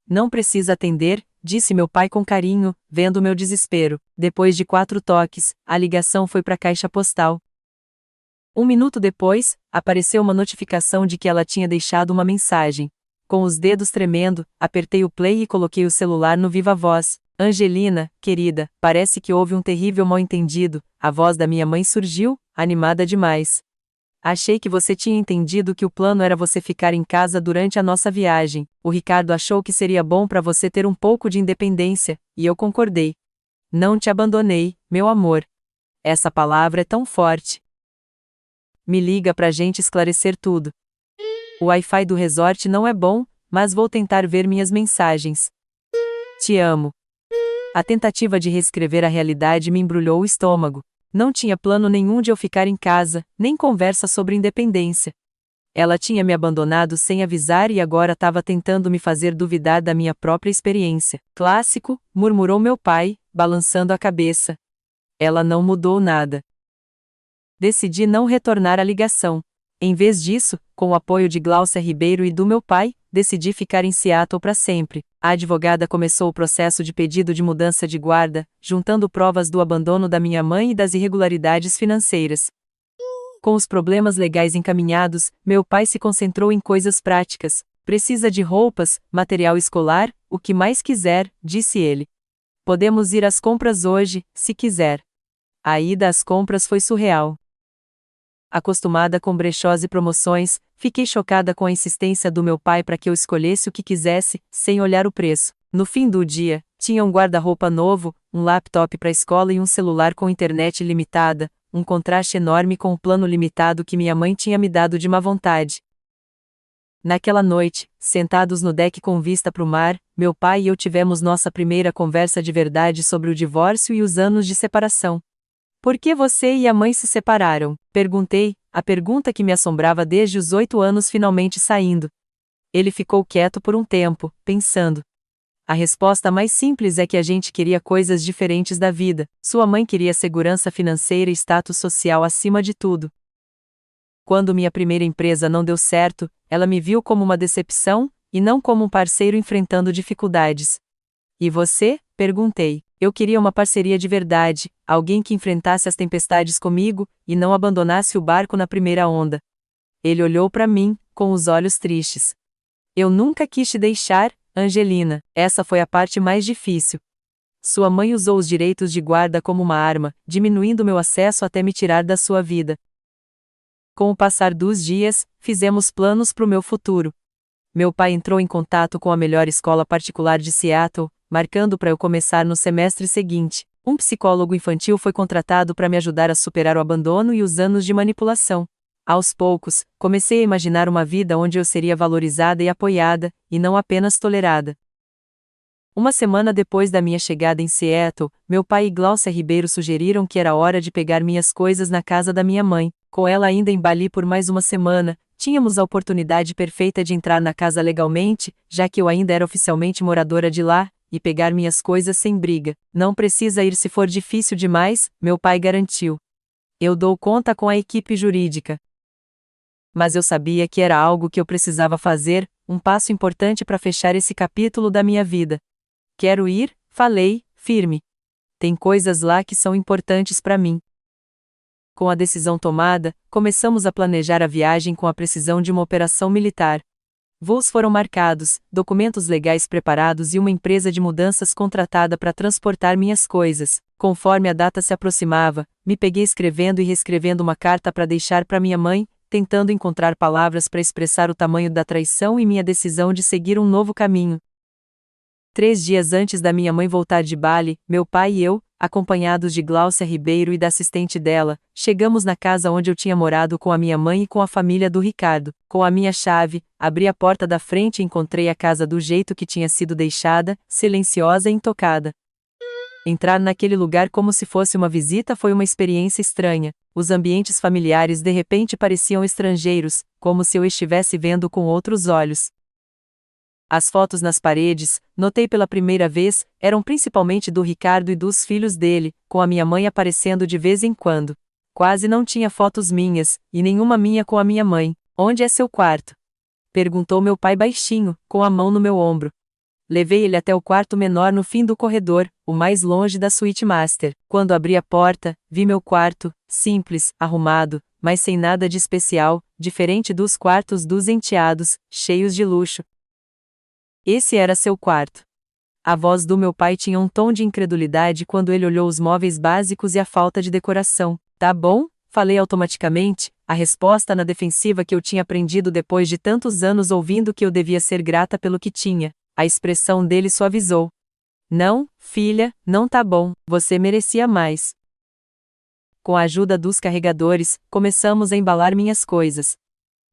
Não precisa atender, disse meu pai com carinho, vendo meu desespero. Depois de 4 toques, a ligação foi para a caixa postal. 1 minuto depois, apareceu uma notificação de que ela tinha deixado uma mensagem. Com os dedos tremendo, apertei o play e coloquei o celular no viva voz. Angelina, querida, parece que houve um terrível mal-entendido. A voz da minha mãe surgiu, animada demais. Achei que você tinha entendido que o plano era você ficar em casa durante a nossa viagem. O Ricardo achou que seria bom para você ter um pouco de independência, e eu concordei. Não te abandonei, meu amor. Essa palavra é tão forte. Me liga pra gente esclarecer tudo. O Wi-Fi do resort não é bom, mas vou tentar ver minhas mensagens. Te amo. A tentativa de reescrever a realidade me embrulhou o estômago. Não tinha plano nenhum de eu ficar em casa, nem conversa sobre independência. Ela tinha me abandonado sem avisar e agora estava tentando me fazer duvidar da minha própria experiência. Clássico, murmurou meu pai, balançando a cabeça. Ela não mudou nada. Decidi não retornar à ligação. Em vez disso, com o apoio de Gláucia Ribeiro e do meu pai, decidi ficar em Seattle para sempre. A advogada começou o processo de pedido de mudança de guarda, juntando provas do abandono da minha mãe e das irregularidades financeiras. Com os problemas legais encaminhados, meu pai se concentrou em coisas práticas. Precisa de roupas, material escolar, o que mais quiser, disse ele. Podemos ir às compras hoje, se quiser. A ida às compras foi surreal. Acostumada com brechós e promoções, fiquei chocada com a insistência do meu pai para que eu escolhesse o que quisesse, sem olhar o preço. No fim do dia, tinha um guarda-roupa novo, um laptop para a escola e um celular com internet limitada, um contraste enorme com o plano limitado que minha mãe tinha me dado de má vontade. Naquela noite, sentados no deck com vista para o mar, meu pai e eu tivemos nossa primeira conversa de verdade sobre o divórcio e os anos de separação. Por que você e a mãe se separaram? Perguntei, a pergunta que me assombrava desde os 8 anos finalmente saindo. Ele ficou quieto por um tempo, pensando. A resposta mais simples é que a gente queria coisas diferentes da vida. Sua mãe queria segurança financeira e status social acima de tudo. Quando minha primeira empresa não deu certo, ela me viu como uma decepção, e não como um parceiro enfrentando dificuldades. E você? Perguntei. Eu queria uma parceria de verdade, alguém que enfrentasse as tempestades comigo, e não abandonasse o barco na primeira onda. Ele olhou para mim, com os olhos tristes. Eu nunca quis te deixar, Angelina, essa foi a parte mais difícil. Sua mãe usou os direitos de guarda como uma arma, diminuindo meu acesso até me tirar da sua vida. Com o passar dos dias, fizemos planos para o meu futuro. Meu pai entrou em contato com a melhor escola particular de Seattle, marcando para eu começar no semestre seguinte. Um psicólogo infantil foi contratado para me ajudar a superar o abandono e os anos de manipulação. Aos poucos, comecei a imaginar uma vida onde eu seria valorizada e apoiada, e não apenas tolerada. Uma semana depois da minha chegada em Seattle, meu pai e Gláucia Ribeiro sugeriram que era hora de pegar minhas coisas na casa da minha mãe. Com ela ainda em Bali por mais uma semana, tínhamos a oportunidade perfeita de entrar na casa legalmente, já que eu ainda era oficialmente moradora de lá, e pegar minhas coisas sem briga. Não precisa ir se for difícil demais, meu pai garantiu. Eu dou conta com a equipe jurídica. Mas eu sabia que era algo que eu precisava fazer, um passo importante para fechar esse capítulo da minha vida. Quero ir, falei, firme. Tem coisas lá que são importantes para mim. Com a decisão tomada, começamos a planejar a viagem com a precisão de uma operação militar. Voos foram marcados, documentos legais preparados e uma empresa de mudanças contratada para transportar minhas coisas. Conforme a data se aproximava, me peguei escrevendo e reescrevendo uma carta para deixar para minha mãe, tentando encontrar palavras para expressar o tamanho da traição e minha decisão de seguir um novo caminho. 3 dias antes da minha mãe voltar de Bali, meu pai e eu, Acompanhados de Gláucia Ribeiro e da assistente dela, chegamos na casa onde eu tinha morado com a minha mãe e com a família do Ricardo. Com a minha chave, abri a porta da frente e encontrei a casa do jeito que tinha sido deixada, silenciosa e intocada. Entrar naquele lugar como se fosse uma visita foi uma experiência estranha. Os ambientes familiares de repente pareciam estrangeiros, como se eu estivesse vendo com outros olhos. As fotos nas paredes, notei pela primeira vez, eram principalmente do Ricardo e dos filhos dele, com a minha mãe aparecendo de vez em quando. Quase não tinha fotos minhas, e nenhuma minha com a minha mãe. Onde é seu quarto? Perguntou meu pai baixinho, com a mão no meu ombro. Levei ele até o quarto menor no fim do corredor, o mais longe da suíte master. Quando abri a porta, vi meu quarto, simples, arrumado, mas sem nada de especial, diferente dos quartos dos enteados, cheios de luxo. Esse era seu quarto. A voz do meu pai tinha um tom de incredulidade quando ele olhou os móveis básicos e a falta de decoração. Tá bom? Falei automaticamente, a resposta na defensiva que eu tinha aprendido depois de tantos anos ouvindo que eu devia ser grata pelo que tinha. A expressão dele suavizou. Não, filha, não tá bom, você merecia mais. Com a ajuda dos carregadores, começamos a embalar minhas coisas.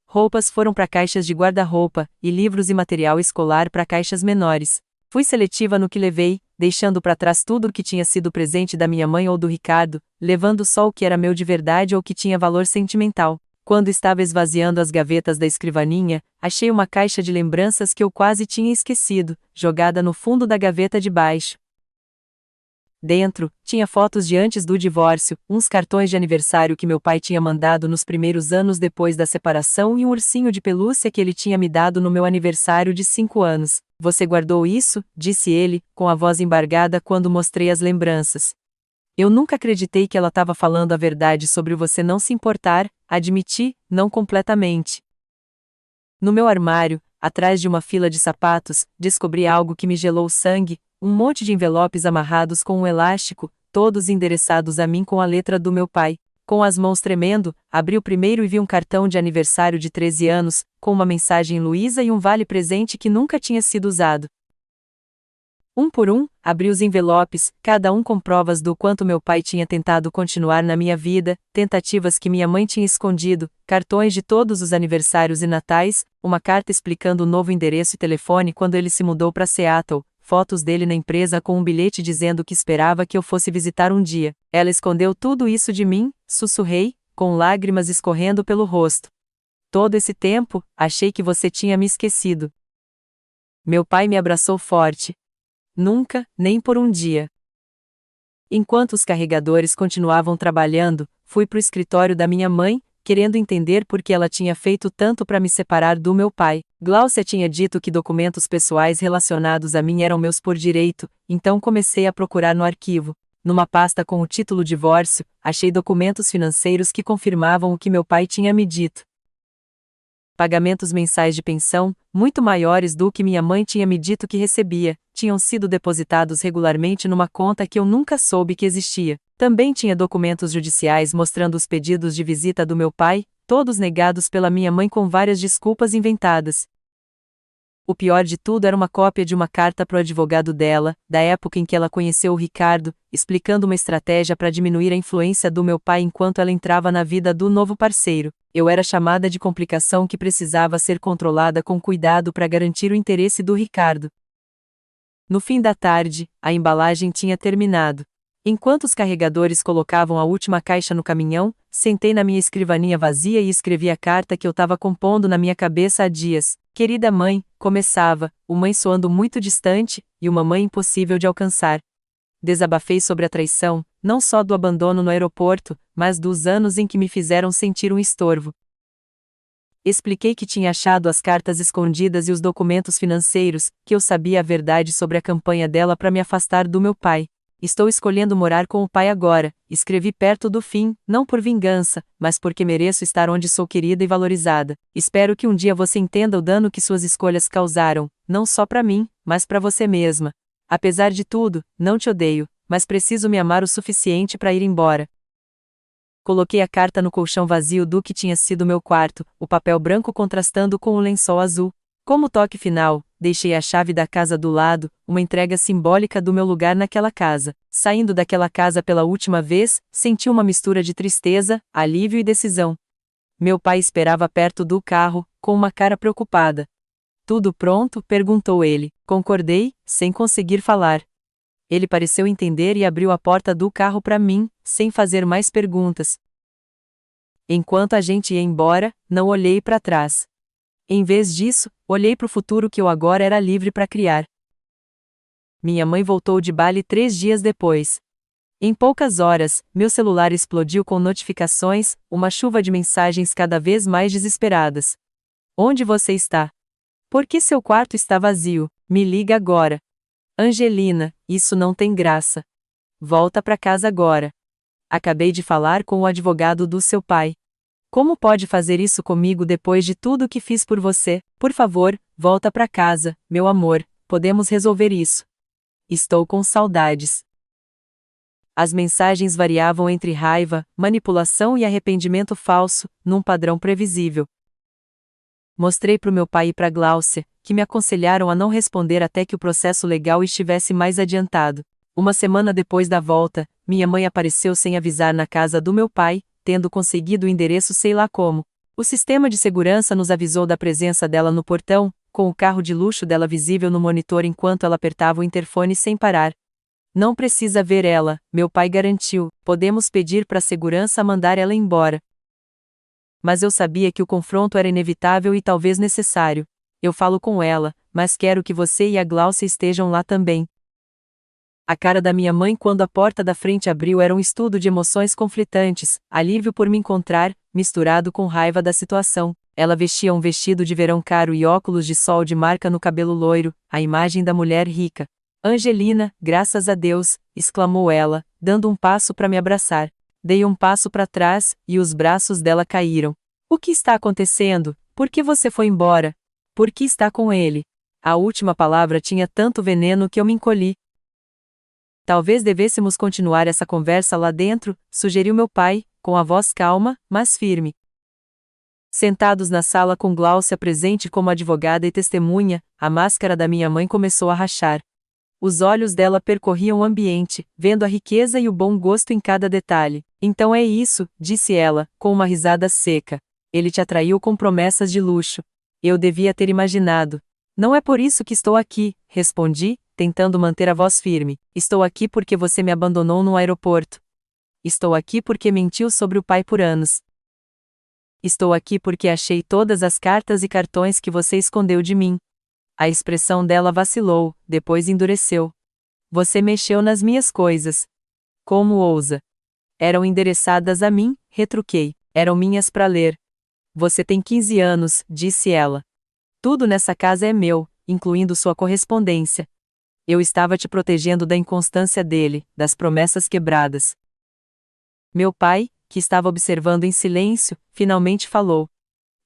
Roupas foram para caixas de guarda-roupa, e livros e material escolar para caixas menores. Fui seletiva no que levei, deixando para trás tudo o que tinha sido presente da minha mãe ou do Ricardo, levando só o que era meu de verdade ou que tinha valor sentimental. Quando estava esvaziando as gavetas da escrivaninha, achei uma caixa de lembranças que eu quase tinha esquecido, jogada no fundo da gaveta de baixo. Dentro, tinha fotos de antes do divórcio, uns cartões de aniversário que meu pai tinha mandado nos primeiros anos depois da separação e um ursinho de pelúcia que ele tinha me dado no meu aniversário de 5 anos. Você guardou isso? Disse ele, com a voz embargada quando mostrei as lembranças. Eu nunca acreditei que ela estava falando a verdade sobre você não se importar, admiti, não completamente. No meu armário, atrás de uma fila de sapatos, descobri algo que me gelou o sangue. Um monte de envelopes amarrados com um elástico, todos endereçados a mim com a letra do meu pai. Com as mãos tremendo, abri o primeiro e vi um cartão de aniversário de 13 anos, com uma mensagem Luísa e um vale-presente que nunca tinha sido usado. Um por um, abri os envelopes, cada um com provas do quanto meu pai tinha tentado continuar na minha vida, tentativas que minha mãe tinha escondido, cartões de todos os aniversários e natais, uma carta explicando o novo endereço e telefone quando ele se mudou para Seattle. Fotos dele na empresa com um bilhete dizendo que esperava que eu fosse visitar um dia. Ela escondeu tudo isso de mim, sussurrei, com lágrimas escorrendo pelo rosto. Todo esse tempo, achei que você tinha me esquecido. Meu pai me abraçou forte. Nunca, nem por um dia. Enquanto os carregadores continuavam trabalhando, fui pro escritório da minha mãe, querendo entender por que ela tinha feito tanto para me separar do meu pai. Gláucia tinha dito que documentos pessoais relacionados a mim eram meus por direito, então comecei a procurar no arquivo. Numa pasta com o título divórcio, achei documentos financeiros que confirmavam o que meu pai tinha me dito. Pagamentos mensais de pensão, muito maiores do que minha mãe tinha me dito que recebia, tinham sido depositados regularmente numa conta que eu nunca soube que existia. Também tinha documentos judiciais mostrando os pedidos de visita do meu pai, todos negados pela minha mãe com várias desculpas inventadas. O pior de tudo era uma cópia de uma carta pro advogado dela, da época em que ela conheceu o Ricardo, explicando uma estratégia para diminuir a influência do meu pai enquanto ela entrava na vida do novo parceiro. Eu era chamada de complicação que precisava ser controlada com cuidado para garantir o interesse do Ricardo. No fim da tarde, a embalagem tinha terminado. Enquanto os carregadores colocavam a última caixa no caminhão, sentei na minha escrivaninha vazia e escrevi a carta que eu estava compondo na minha cabeça há dias. Querida mãe, começava, o mãe soando muito distante, e uma mãe impossível de alcançar. Desabafei sobre a traição, não só do abandono no aeroporto, mas dos anos em que me fizeram sentir um estorvo. Expliquei que tinha achado as cartas escondidas e os documentos financeiros, que eu sabia a verdade sobre a campanha dela para me afastar do meu pai. Estou escolhendo morar com o pai agora, escrevi perto do fim, não por vingança, mas porque mereço estar onde sou querida e valorizada. Espero que um dia você entenda o dano que suas escolhas causaram, não só para mim, mas para você mesma. Apesar de tudo, não te odeio, mas preciso me amar o suficiente para ir embora. Coloquei a carta no colchão vazio do que tinha sido meu quarto, o papel branco contrastando com o lençol azul. Como toque final, deixei a chave da casa do lado, uma entrega simbólica do meu lugar naquela casa. Saindo daquela casa pela última vez, senti uma mistura de tristeza, alívio e decisão. Meu pai esperava perto do carro, com uma cara preocupada. Tudo pronto? Perguntou ele. Concordei, sem conseguir falar. Ele pareceu entender e abriu a porta do carro para mim, sem fazer mais perguntas. Enquanto a gente ia embora, não olhei para trás. Em vez disso, olhei para o futuro que eu agora era livre para criar. Minha mãe voltou de Bali 3 dias depois. Em poucas horas, meu celular explodiu com notificações, uma chuva de mensagens cada vez mais desesperadas. Onde você está? Por que seu quarto está vazio? Me liga agora. Angelina, isso não tem graça. Volta para casa agora. Acabei de falar com o advogado do seu pai. Como pode fazer isso comigo depois de tudo que fiz por você? Por favor, volta para casa, meu amor, podemos resolver isso. Estou com saudades. As mensagens variavam entre raiva, manipulação e arrependimento falso, num padrão previsível. Mostrei para o meu pai e para Gláucia, que me aconselharam a não responder até que o processo legal estivesse mais adiantado. Uma semana depois da volta, minha mãe apareceu sem avisar na casa do meu pai, tendo conseguido o endereço sei lá como. O sistema de segurança nos avisou da presença dela no portão, com o carro de luxo dela visível no monitor enquanto ela apertava o interfone sem parar. Não precisa ver ela, meu pai garantiu, podemos pedir para a segurança mandar ela embora. Mas eu sabia que o confronto era inevitável e talvez necessário. Eu falo com ela, mas quero que você e a Gláucia estejam lá também. A cara da minha mãe quando a porta da frente abriu era um estudo de emoções conflitantes, alívio por me encontrar, misturado com raiva da situação. Ela vestia um vestido de verão caro e óculos de sol de marca no cabelo loiro, a imagem da mulher rica. Angelina, graças a Deus, exclamou ela, dando um passo para me abraçar. Dei um passo para trás, e os braços dela caíram. O que está acontecendo? Por que você foi embora? Por que está com ele? A última palavra tinha tanto veneno que eu me encolhi. Talvez devêssemos continuar essa conversa lá dentro, sugeriu meu pai, com a voz calma, mas firme. Sentados na sala com Gláucia presente como advogada e testemunha, a máscara da minha mãe começou a rachar. Os olhos dela percorriam o ambiente, vendo a riqueza e o bom gosto em cada detalhe. Então é isso, disse ela, com uma risada seca. Ele te atraiu com promessas de luxo. Eu devia ter imaginado. Não é por isso que estou aqui, respondi, tentando manter a voz firme. Estou aqui porque você me abandonou no aeroporto. Estou aqui porque mentiu sobre o pai por anos. Estou aqui porque achei todas as cartas e cartões que você escondeu de mim. A expressão dela vacilou, depois endureceu. Você mexeu nas minhas coisas. Como ousa? Eram endereçadas a mim, retruquei. Eram minhas para ler. Você tem 15 anos, disse ela. Tudo nessa casa é meu, incluindo sua correspondência. Eu estava te protegendo da inconstância dele, das promessas quebradas. Meu pai, que estava observando em silêncio, finalmente falou.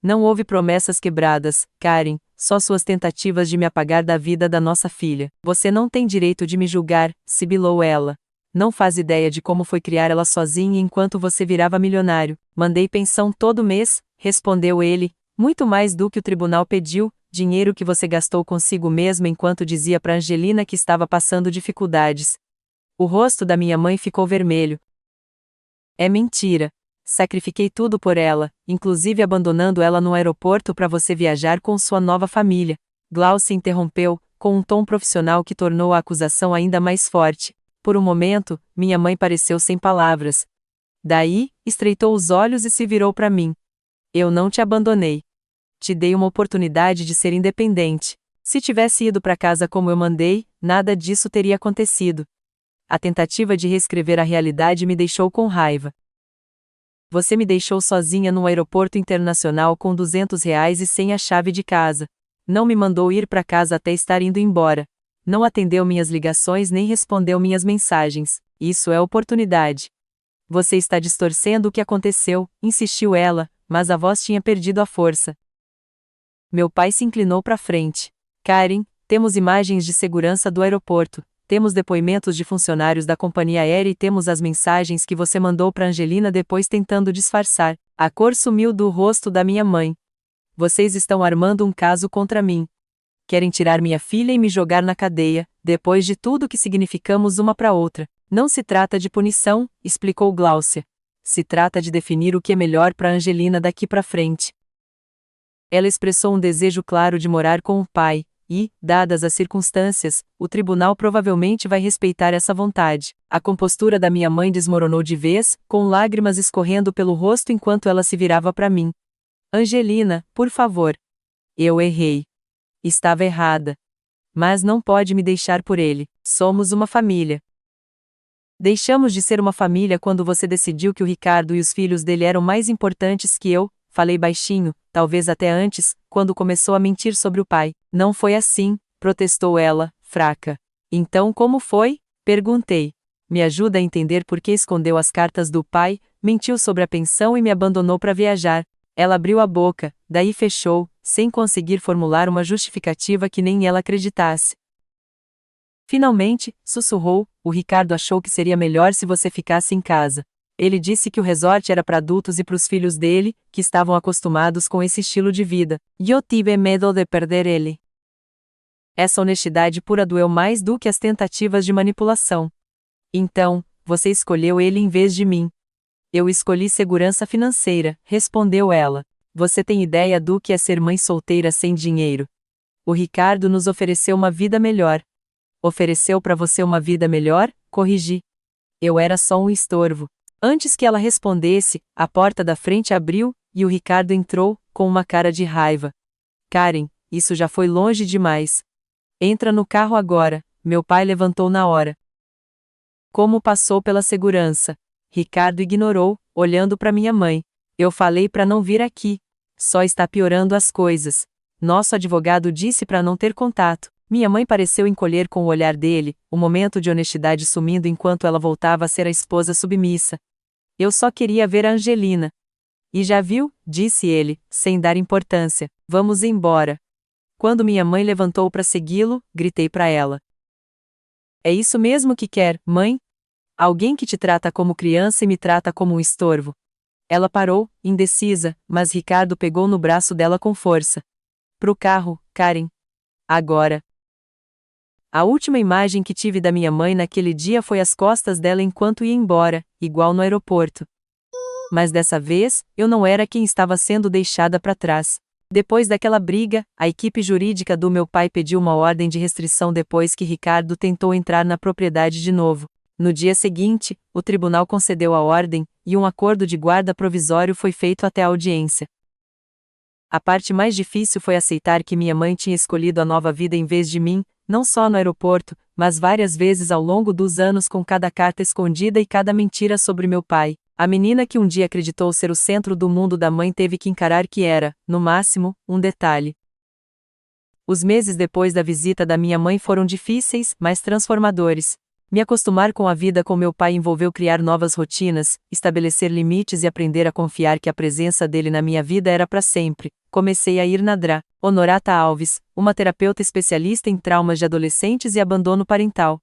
Não houve promessas quebradas, Karen, só suas tentativas de me apagar da vida da nossa filha. Você não tem direito de me julgar, sibilou ela. Não faz ideia de como foi criar ela sozinha enquanto você virava milionário. Mandei pensão todo mês, respondeu ele, muito mais do que o tribunal pediu, dinheiro que você gastou consigo mesmo enquanto dizia para Angelina que estava passando dificuldades. O rosto da minha mãe ficou vermelho. É mentira. Sacrifiquei tudo por ela, inclusive abandonando ela no aeroporto para você viajar com sua nova família. Gláucia interrompeu, com um tom profissional que tornou a acusação ainda mais forte. Por um momento, minha mãe pareceu sem palavras. Daí, estreitou os olhos e se virou para mim. Eu não te abandonei. Te dei uma oportunidade de ser independente. Se tivesse ido para casa como eu mandei, nada disso teria acontecido. A tentativa de reescrever a realidade me deixou com raiva. Você me deixou sozinha no aeroporto internacional com R$ 200 e sem a chave de casa. Não me mandou ir para casa até estar indo embora. Não atendeu minhas ligações nem respondeu minhas mensagens. Isso é oportunidade. Você está distorcendo o que aconteceu, insistiu ela, mas a voz tinha perdido a força. Meu pai se inclinou para frente. Karen, temos imagens de segurança do aeroporto, temos depoimentos de funcionários da companhia aérea e temos as mensagens que você mandou para Angelina depois tentando disfarçar. A cor sumiu do rosto da minha mãe. Vocês estão armando um caso contra mim. Querem tirar minha filha e me jogar na cadeia, depois de tudo que significamos uma para outra. Não se trata de punição, explicou Gláucia. Se trata de definir o que é melhor para Angelina daqui para frente. Ela expressou um desejo claro de morar com o pai, e, dadas as circunstâncias, o tribunal provavelmente vai respeitar essa vontade. A compostura da minha mãe desmoronou de vez, com lágrimas escorrendo pelo rosto enquanto ela se virava para mim. Angelina, por favor. Eu errei. Estava errada. Mas não pode me deixar por ele. Somos uma família. Deixamos de ser uma família quando você decidiu que o Ricardo e os filhos dele eram mais importantes que eu, falei baixinho, talvez até antes, quando começou a mentir sobre o pai. Não foi assim, protestou ela, fraca. Então como foi? Perguntei. Me ajuda a entender por que escondeu as cartas do pai, mentiu sobre a pensão e me abandonou para viajar. Ela abriu a boca, daí fechou, sem conseguir formular uma justificativa que nem ela acreditasse. Finalmente, sussurrou, o Ricardo achou que seria melhor se você ficasse em casa. Ele disse que o resort era para adultos e para os filhos dele, que estavam acostumados com esse estilo de vida. Eu tive medo de perder ele. Essa honestidade pura doeu mais do que as tentativas de manipulação. Então, você escolheu ele em vez de mim. Eu escolhi segurança financeira, respondeu ela. Você tem ideia do que é ser mãe solteira sem dinheiro? O Ricardo nos ofereceu uma vida melhor. Ofereceu para você uma vida melhor? Corrigi. Eu era só um estorvo. Antes que ela respondesse, a porta da frente abriu, e o Ricardo entrou, com uma cara de raiva. Karen, isso já foi longe demais. Entra no carro agora, meu pai levantou na hora. Como passou pela segurança? Ricardo ignorou, olhando para minha mãe. Eu falei para não vir aqui. Só está piorando as coisas. Nosso advogado disse para não ter contato. Minha mãe pareceu encolher com o olhar dele, o momento de honestidade sumindo enquanto ela voltava a ser a esposa submissa. Eu só queria ver a Angelina. E já viu? Disse ele, sem dar importância. Vamos embora. Quando minha mãe levantou para segui-lo, gritei para ela. É isso mesmo que quer, mãe? Alguém que te trata como criança e me trata como um estorvo. Ela parou, indecisa, mas Ricardo pegou no braço dela com força. Pro carro, Karen. Agora. A última imagem que tive da minha mãe naquele dia foi as costas dela enquanto ia embora, igual no aeroporto. Mas dessa vez, eu não era quem estava sendo deixada para trás. Depois daquela briga, a equipe jurídica do meu pai pediu uma ordem de restrição depois que Ricardo tentou entrar na propriedade de novo. No dia seguinte, o tribunal concedeu a ordem, e um acordo de guarda provisório foi feito até a audiência. A parte mais difícil foi aceitar que minha mãe tinha escolhido a nova vida em vez de mim, não só no aeroporto, mas várias vezes ao longo dos anos com cada carta escondida e cada mentira sobre meu pai. A menina que um dia acreditou ser o centro do mundo da mãe teve que encarar que era, no máximo, um detalhe. Os meses depois da visita da minha mãe foram difíceis, mas transformadores. Me acostumar com a vida com meu pai envolveu criar novas rotinas, estabelecer limites e aprender a confiar que a presença dele na minha vida era para sempre. Comecei a ir na Dra. Honorata Alves, uma terapeuta especialista em traumas de adolescentes e abandono parental.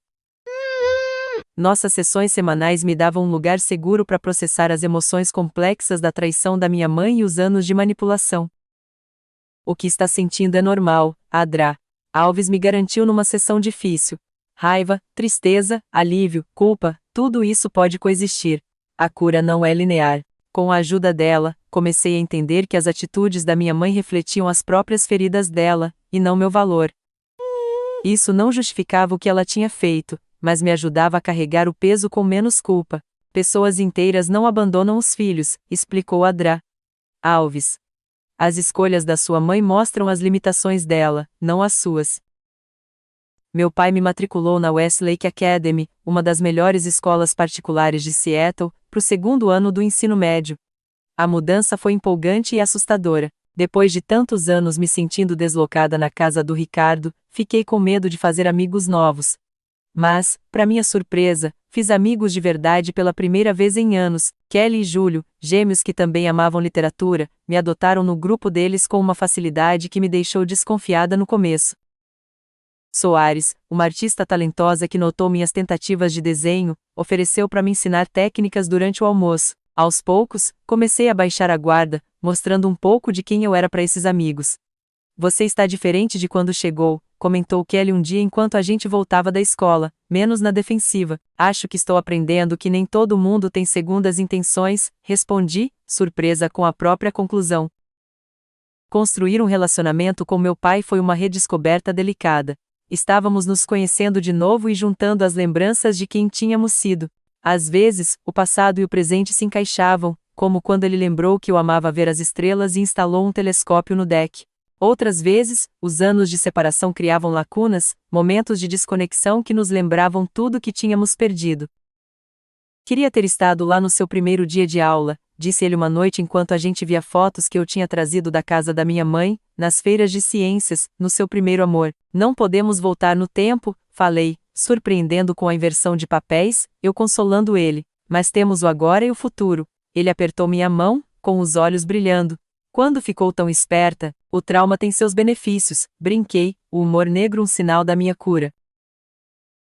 Nossas sessões semanais me davam um lugar seguro para processar as emoções complexas da traição da minha mãe e os anos de manipulação. O que está sentindo é normal, a Dra. Alves me garantiu numa sessão difícil. Raiva, tristeza, alívio, culpa, tudo isso pode coexistir. A cura não é linear. Com a ajuda dela, comecei a entender que as atitudes da minha mãe refletiam as próprias feridas dela, e não meu valor. Isso não justificava o que ela tinha feito, mas me ajudava a carregar o peso com menos culpa. Pessoas inteiras não abandonam os filhos, explicou a Dra. Alves. As escolhas da sua mãe mostram as limitações dela, não as suas. Meu pai me matriculou na Westlake Academy, uma das melhores escolas particulares de Seattle, para o segundo ano do ensino médio. A mudança foi empolgante e assustadora. Depois de tantos anos me sentindo deslocada na casa do Ricardo, fiquei com medo de fazer amigos novos. Mas, para minha surpresa, fiz amigos de verdade pela primeira vez em anos. Kelly e Júlio, gêmeos que também amavam literatura, me adotaram no grupo deles com uma facilidade que me deixou desconfiada no começo. Soares, uma artista talentosa que notou minhas tentativas de desenho, ofereceu para me ensinar técnicas durante o almoço. Aos poucos, comecei a baixar a guarda, mostrando um pouco de quem eu era para esses amigos. Você está diferente de quando chegou, comentou Kelly um dia enquanto a gente voltava da escola, menos na defensiva. Acho que estou aprendendo que nem todo mundo tem segundas intenções, respondi, surpresa com a própria conclusão. Construir um relacionamento com meu pai foi uma redescoberta delicada. Estávamos nos conhecendo de novo e juntando as lembranças de quem tínhamos sido. Às vezes, o passado e o presente se encaixavam, como quando ele lembrou que eu amava ver as estrelas e instalou um telescópio no deck. Outras vezes, os anos de separação criavam lacunas, momentos de desconexão que nos lembravam tudo que tínhamos perdido. Queria ter estado lá no seu primeiro dia de aula, disse ele uma noite enquanto a gente via fotos que eu tinha trazido da casa da minha mãe, nas feiras de ciências, no seu primeiro amor. Não podemos voltar no tempo, falei, surpreendendo com a inversão de papéis, eu consolando ele, mas temos o agora e o futuro. Ele apertou minha mão, com os olhos brilhando. Quando ficou tão esperta, o trauma tem seus benefícios, brinquei, o humor negro um sinal da minha cura.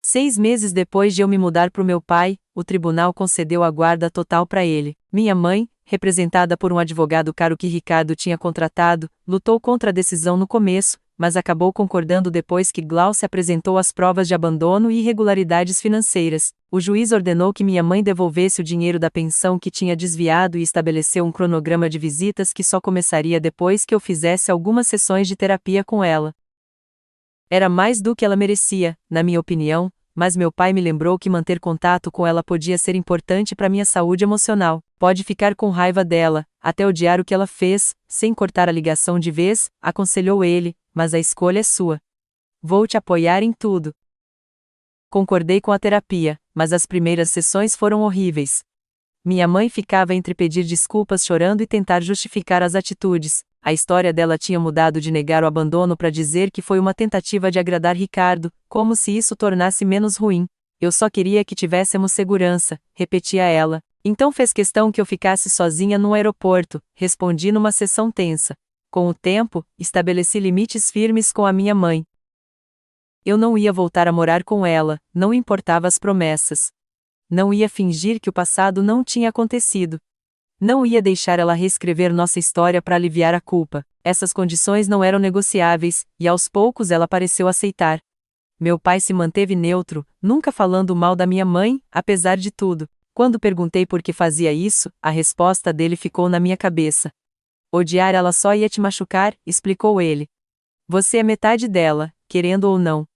6 meses depois de eu me mudar para o meu pai, o tribunal concedeu a guarda total para ele. Minha mãe, representada por um advogado caro que Ricardo tinha contratado, lutou contra a decisão no começo, mas acabou concordando depois que Glaucia apresentou as provas de abandono e irregularidades financeiras. O juiz ordenou que minha mãe devolvesse o dinheiro da pensão que tinha desviado e estabeleceu um cronograma de visitas que só começaria depois que eu fizesse algumas sessões de terapia com ela. Era mais do que ela merecia, na minha opinião, mas meu pai me lembrou que manter contato com ela podia ser importante para minha saúde emocional. Pode ficar com raiva dela, até odiar o que ela fez, sem cortar a ligação de vez, aconselhou ele, mas a escolha é sua. Vou te apoiar em tudo. Concordei com a terapia, mas as primeiras sessões foram horríveis. Minha mãe ficava entre pedir desculpas chorando e tentar justificar as atitudes. A história dela tinha mudado de negar o abandono para dizer que foi uma tentativa de agradar Ricardo, como se isso tornasse menos ruim. Eu só queria que tivéssemos segurança, repetia ela. Então fez questão que eu ficasse sozinha no aeroporto, respondi numa sessão tensa. Com o tempo, estabeleci limites firmes com a minha mãe. Eu não ia voltar a morar com ela, não importava as promessas. Não ia fingir que o passado não tinha acontecido. Não ia deixar ela reescrever nossa história para aliviar a culpa. Essas condições não eram negociáveis, e aos poucos ela pareceu aceitar. Meu pai se manteve neutro, nunca falando mal da minha mãe, apesar de tudo. Quando perguntei por que fazia isso, a resposta dele ficou na minha cabeça. Odiar ela só ia te machucar, explicou ele. Você é metade dela, querendo ou não.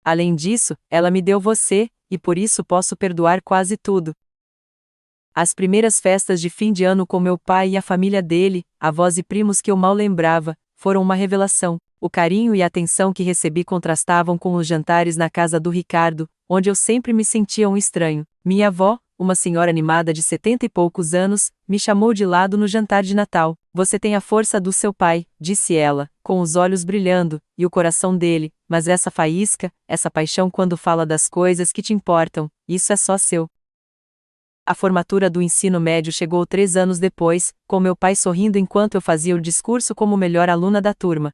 Além disso, ela me deu você, e por isso posso perdoar quase tudo. As primeiras festas de fim de ano com meu pai e a família dele, avós e primos que eu mal lembrava, foram uma revelação. O carinho e a atenção que recebi contrastavam com os jantares na casa do Ricardo, onde eu sempre me sentia um estranho. Minha avó, uma senhora animada de 70 e poucos anos, me chamou de lado no jantar de Natal. Você tem a força do seu pai, disse ela, com os olhos brilhando, e o coração dele, mas essa faísca, essa paixão quando fala das coisas que te importam, isso é só seu. A formatura do ensino médio chegou 3 anos depois, com meu pai sorrindo enquanto eu fazia o discurso como melhor aluna da turma.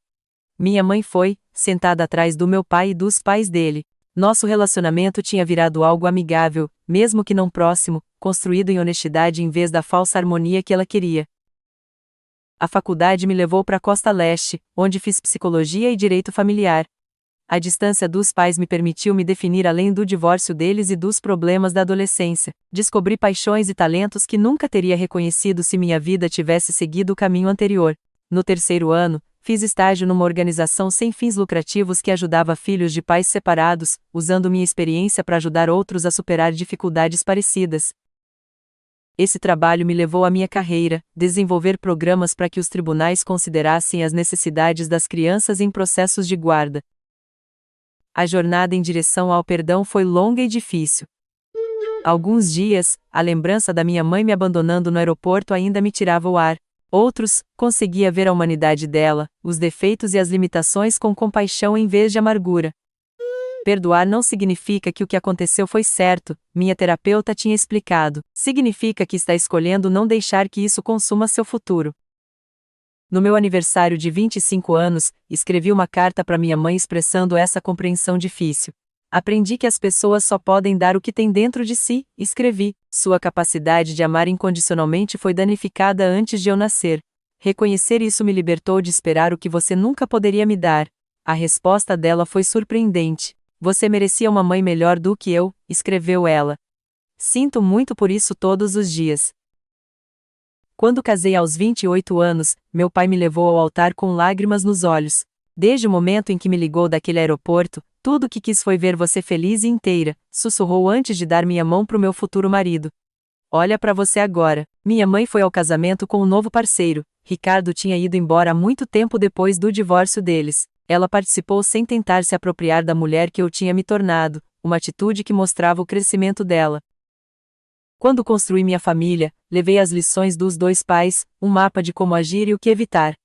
Minha mãe foi, sentada atrás do meu pai e dos pais dele. Nosso relacionamento tinha virado algo amigável, mesmo que não próximo, construído em honestidade em vez da falsa harmonia que ela queria. A faculdade me levou para a Costa Leste, onde fiz psicologia e direito familiar. A distância dos pais me permitiu me definir além do divórcio deles e dos problemas da adolescência. Descobri paixões e talentos que nunca teria reconhecido se minha vida tivesse seguido o caminho anterior. No 3º ano, fiz estágio numa organização sem fins lucrativos que ajudava filhos de pais separados, usando minha experiência para ajudar outros a superar dificuldades parecidas. Esse trabalho me levou à minha carreira, desenvolver programas para que os tribunais considerassem as necessidades das crianças em processos de guarda. A jornada em direção ao perdão foi longa e difícil. Alguns dias, a lembrança da minha mãe me abandonando no aeroporto ainda me tirava o ar. Outros, conseguia ver a humanidade dela, os defeitos e as limitações com compaixão em vez de amargura. Perdoar não significa que o que aconteceu foi certo, minha terapeuta tinha explicado. Significa que está escolhendo não deixar que isso consuma seu futuro. No meu aniversário de 25 anos, escrevi uma carta para minha mãe expressando essa compreensão difícil. Aprendi que as pessoas só podem dar o que têm dentro de si, escrevi. Sua capacidade de amar incondicionalmente foi danificada antes de eu nascer. Reconhecer isso me libertou de esperar o que você nunca poderia me dar. A resposta dela foi surpreendente. Você merecia uma mãe melhor do que eu, escreveu ela. Sinto muito por isso todos os dias. Quando casei aos 28 anos, meu pai me levou ao altar com lágrimas nos olhos. Desde o momento em que me ligou daquele aeroporto, tudo o que quis foi ver você feliz e inteira, sussurrou antes de dar minha mão pro meu futuro marido. Olha pra você agora. Minha mãe foi ao casamento com um novo parceiro. Ricardo tinha ido embora há muito tempo depois do divórcio deles. Ela participou sem tentar se apropriar da mulher que eu tinha me tornado, uma atitude que mostrava o crescimento dela. Quando construí minha família, levei as lições dos dois pais, um mapa de como agir e o que evitar.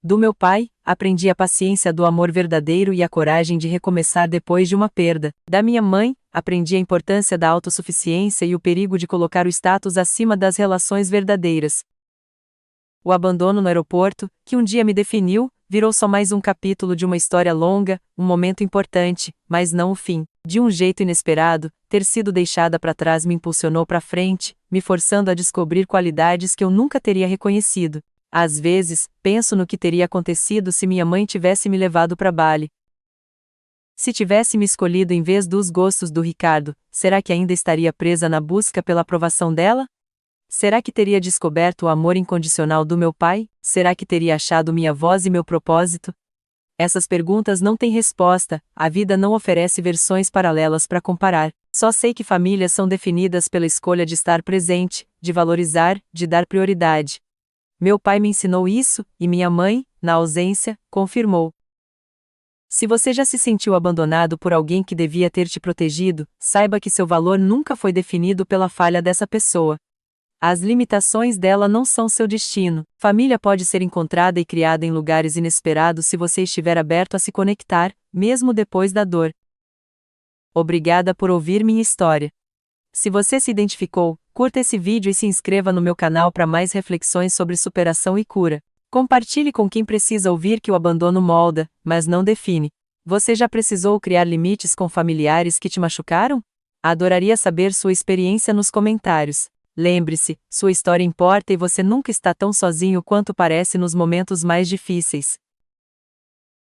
Do meu pai, aprendi a paciência do amor verdadeiro e a coragem de recomeçar depois de uma perda. Da minha mãe, aprendi a importância da autossuficiência e o perigo de colocar o status acima das relações verdadeiras. O abandono no aeroporto, que um dia me definiu, virou só mais um capítulo de uma história longa, um momento importante, mas não o fim. De um jeito inesperado, ter sido deixada para trás me impulsionou para frente, me forçando a descobrir qualidades que eu nunca teria reconhecido. Às vezes, penso no que teria acontecido se minha mãe tivesse me levado para Bali. Se tivesse me escolhido em vez dos gostos do Ricardo, será que ainda estaria presa na busca pela aprovação dela? Será que teria descoberto o amor incondicional do meu pai? Será que teria achado minha voz e meu propósito? Essas perguntas não têm resposta, a vida não oferece versões paralelas para comparar. Só sei que famílias são definidas pela escolha de estar presente, de valorizar, de dar prioridade. Meu pai me ensinou isso, e minha mãe, na ausência, confirmou. Se você já se sentiu abandonado por alguém que devia ter te protegido, saiba que seu valor nunca foi definido pela falha dessa pessoa. As limitações dela não são seu destino. Família pode ser encontrada e criada em lugares inesperados se você estiver aberto a se conectar, mesmo depois da dor. Obrigada por ouvir minha história. Se você se identificou, curta esse vídeo e se inscreva no meu canal para mais reflexões sobre superação e cura. Compartilhe com quem precisa ouvir que o abandono molda, mas não define. Você já precisou criar limites com familiares que te machucaram? Adoraria saber sua experiência nos comentários. Lembre-se, sua história importa e você nunca está tão sozinho quanto parece nos momentos mais difíceis.